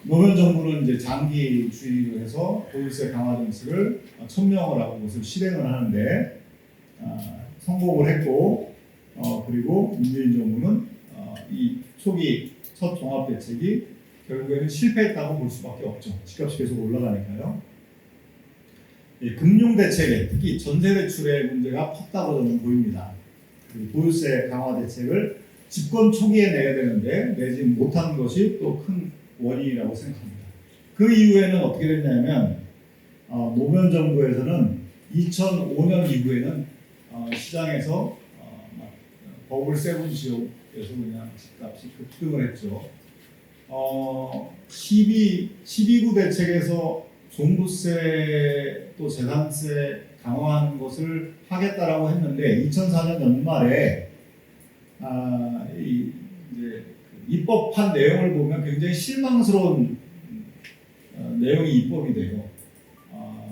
Speaker 4: 노무현 정부는 이제 장기주의로 해서 보유세 강화 정책을 천명을 하고 그것을 실행을 하는데 성공을 했고 그리고 문재인 정부는 이 초기 첫 종합 대책이 결국에는 실패했다고 볼 수밖에 없죠. 집값이 계속 올라가니까요. 금융 대책에 특히 전세 대출의 문제가 컸다고 저는 보입니다. 보유세 강화 대책을 집권 초기에 내야 되는데 내지 못하는 것이 또 큰 원인이라고 생각합니다. 그 이후에는 어떻게 됐냐면 노무현 정부에서는 2005년 이후에는 시장에서 버블 세븐 지역에서 그냥 집값이 급등을 했죠. 12구 대책에서 종부세 또 재산세 강화하는 것을 하겠다라고 했는데 2004년 연말에 이제 입법한 내용을 보면 굉장히 실망스러운 내용이 입법이 돼요.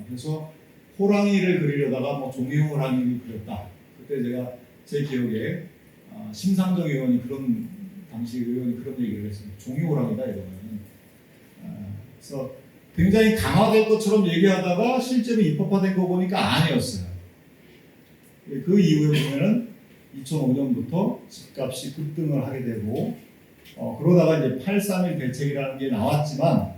Speaker 4: 그래서 호랑이를 그리려다가 뭐 종이 호랑이를 그렸다. 그때 제가 제 기억에 심상정 의원이 당시 의원이 그런 얘기를 했습니다. 종이 호랑이다 이거는. 그래서 굉장히 강화될 것처럼 얘기하다가 실제로 입법화된 거 보니까 아니었어요. 그 이후에 보면은 2005년부터 집값이 급등을 하게 되고 그러다가 이제 831 대책이라는 게 나왔지만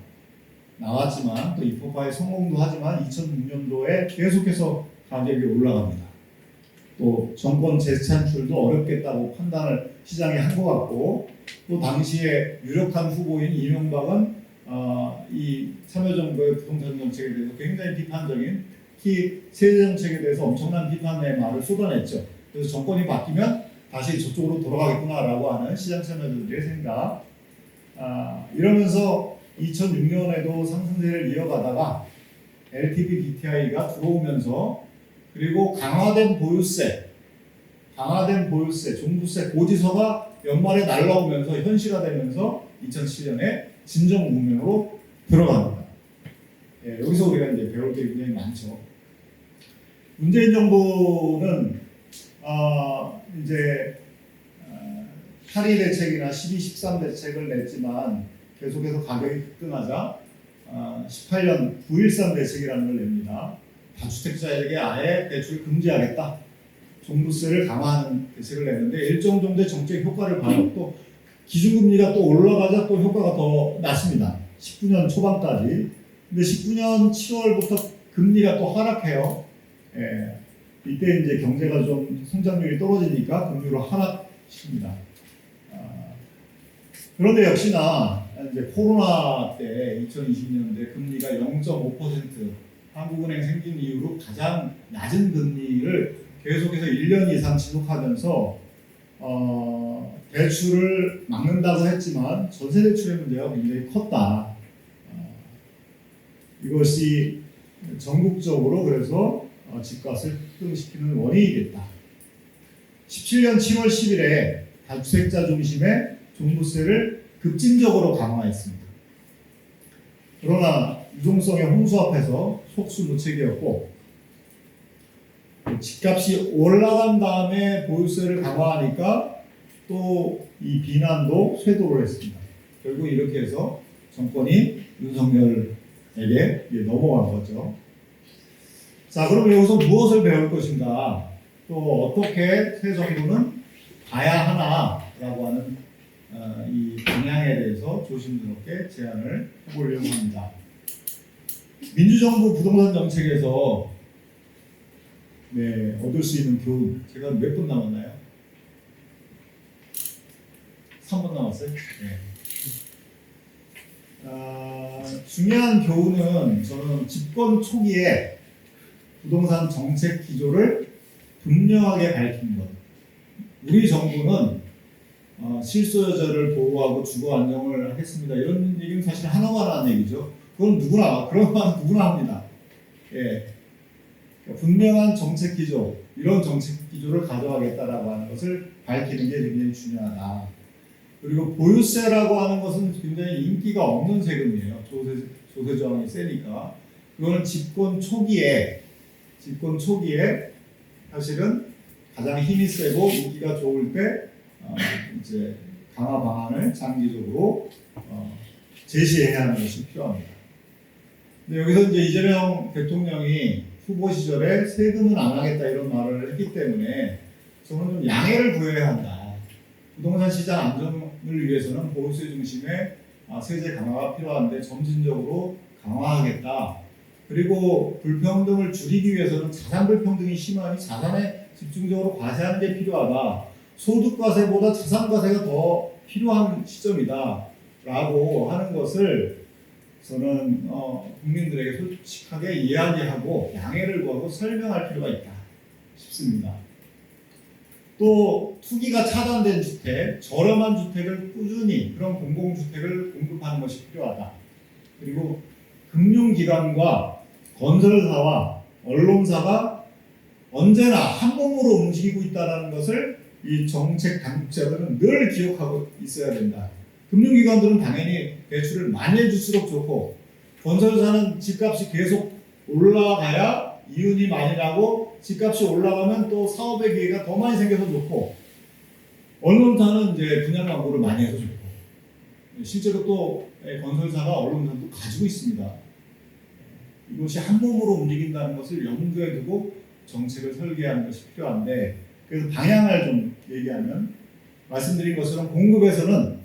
Speaker 4: 또 입법화에 성공도 하지만 2006년도에 계속해서 가격이 올라갑니다. 또 정권 재창출도 어렵겠다고 판단을 시장이 한 것 같고, 또 당시에 유력한 후보인 이명박은 이 참여정부의 부동산 정책에 대해서 굉장히 비판적인, 특히 세제 정책에 대해서 엄청난 비판의 말을 쏟아냈죠. 그래서 정권이 바뀌면 다시 저쪽으로 돌아가겠구나라고 하는 시장 참여자들의 생각. 이러면서 2006년에도 상승세를 이어가다가 LTV DTI가 들어오면서, 그리고 강화된 보유세, 종부세 고지서가 연말에 날라오면서 현실화되면서 2007년에 진정 국면으로 들어갑니다. 예, 여기서 우리가 이제 배울 게 굉장히 많죠. 문재인 정부는 이제 8.2 대책이나 12.13 대책을 냈지만 계속해서 가격이 급등하자 18년 9.13 대책이라는 걸 냅니다. 다주택자에게 아예 대출을 금지하겠다. 종부세를 강화하는 대책을 냈는데 일정 정도의 정책 효과를 봐요. 또 기준금리가 또 올라가자 또 효과가 더 났습니다. 19년 초반까지. 근데 19년 7월부터 금리가 또 하락해요. 예, 이때 이제 경제가 좀 성장률이 떨어지니까 금리로 하락십니다. 그런데 역시나 이제 코로나 때 2020년대 금리가 0.5% 한국은행 생긴 이후로 가장 낮은 금리를 계속해서 1년 이상 지속하면서 대출을 막는다고 했지만 전세 대출의 문제가 굉장히 컸다. 이것이 전국적으로 그래서 집값을 급등시키는 원인이 됐다. 17년 7월 10일에 다주택자 중심의 종부세를 급진적으로 강화했습니다. 그러나 유동성의 홍수 앞에서 속수무책이었고, 집값이 올라간 다음에 보유세를 강화하니까 또 이 비난도 쇄도를 했습니다. 결국 이렇게 해서 정권이 윤석열에게 넘어간 거죠. 자, 그럼 여기서 무엇을 배울 것인가? 또 어떻게 새 정부는 가야 하나라고 하는 이 방향에 대해서 조심스럽게 제안을 해보려고 합니다. 민주정부 부동산 정책에서 얻을 수 있는 교훈, 제가 몇 분 남았나요? 3분 남았어요? 네. 중요한 교훈은 저는 집권 초기에 부동산 정책 기조를 분명하게 밝힌 것. 우리 정부는 실소유자를 보호하고 주거 안정을 하겠습니다. 이런 얘기는 사실 하나만 하는 얘기죠. 그건 그런 말 누구나 합니다. 예. 그러니까 분명한 정책 기조, 이런 정책 기조를 가져가겠다라고 하는 것을 밝히는 게 굉장히 중요하다. 그리고 보유세라고 하는 것은 굉장히 인기가 없는 세금이에요. 조세 저항이 세니까. 그거는 집권 초기에 사실은 가장 힘이 세고 인기가 좋을 때 이제 강화 방안을 장기적으로 제시해야 하는 것이 필요합니다. 근데 여기서 이제 이재명 대통령이 후보 시절에 세금은 안 하겠다 이런 말을 했기 때문에 저는 좀 양해를 구해야 한다. 부동산 시장 안정을 위해서는 보유세 중심의 세제 강화가 필요한데 점진적으로 강화하겠다. 그리고 불평등을 줄이기 위해서는 자산 불평등이 심하니 자산에 집중적으로 과세하는 게 필요하다. 소득 과세보다 자산 과세가 더 필요한 시점이다. 라고 하는 것을 저는 국민들에게 솔직하게 이야기하고 양해를 구하고 설명할 필요가 있다 싶습니다. 또 투기가 차단된 주택, 저렴한 주택을 꾸준히 그런 공공주택을 공급하는 것이 필요하다. 그리고 금융기관과 건설사와 언론사가 언제나 한 몸으로 움직이고 있다는 것을 이 정책 당국자들은 늘 기억하고 있어야 된다. 금융기관들은 당연히 대출을 많이 해줄수록 좋고, 건설사는 집값이 계속 올라가야 이윤이 많이 나고, 집값이 올라가면 또 사업의 기회가 더 많이 생겨서 좋고, 언론사는 이제 분양 광고를 많이 해서 좋고, 실제로 또 건설사가 언론사도 가지고 있습니다. 이것이 한 몸으로 움직인다는 것을 염두에 두고 정책을 설계하는 것이 필요한데, 그래서 방향을 좀 얘기하면, 말씀드린 것처럼 공급에서는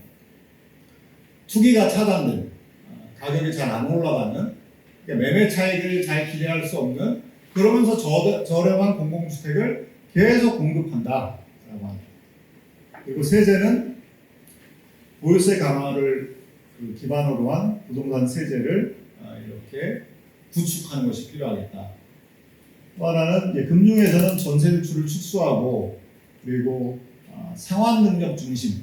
Speaker 4: 투기가 차단된, 가격이 잘 안 올라가는, 그러니까 매매 차익을 잘 기대할 수 없는, 그러면서 저렴한 공공주택을 계속 공급한다라고 합니다. 그리고 세제는 보유세 강화를 기반으로 한 부동산 세제를 이렇게 구축하는 것이 필요하겠다. 또 하나는 이제 금융에서는 전세 대출을 축소하고 그리고 상환 능력 중심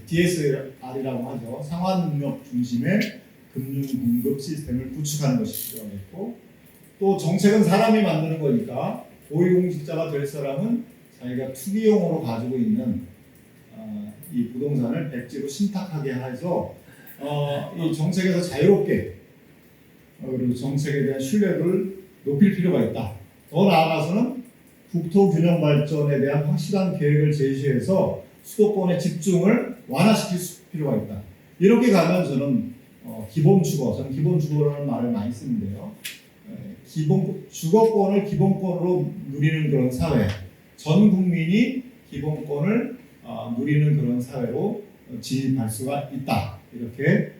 Speaker 4: DSR이라고 하죠. 상환 능력 중심의 금융 공급 시스템을 구축하는 것이 필요하겠고 또 정책은 사람이 만드는 거니까 고위공직자가 될 사람은 자기가 투기용으로 가지고 있는 이 부동산을 백지로 신탁하게 해서 이 정책에서 자유롭게 그리고 정책에 대한 신뢰를 높일 필요가 있다. 더 나아가서는 국토 균형 발전에 대한 확실한 계획을 제시해서 수도권의 집중을 완화시킬 필요가 있다. 이렇게 가면 저는 기본 주거, 저는 기본 주거라는 말을 많이 쓰는데요. 주거권을 기본권으로 누리는 그런 사회, 전 국민이 기본권을 누리는 그런 사회로 진입할 수가 있다. 이렇게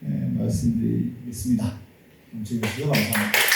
Speaker 4: 말씀드리겠습니다. 지금 주셔서 감사합니다.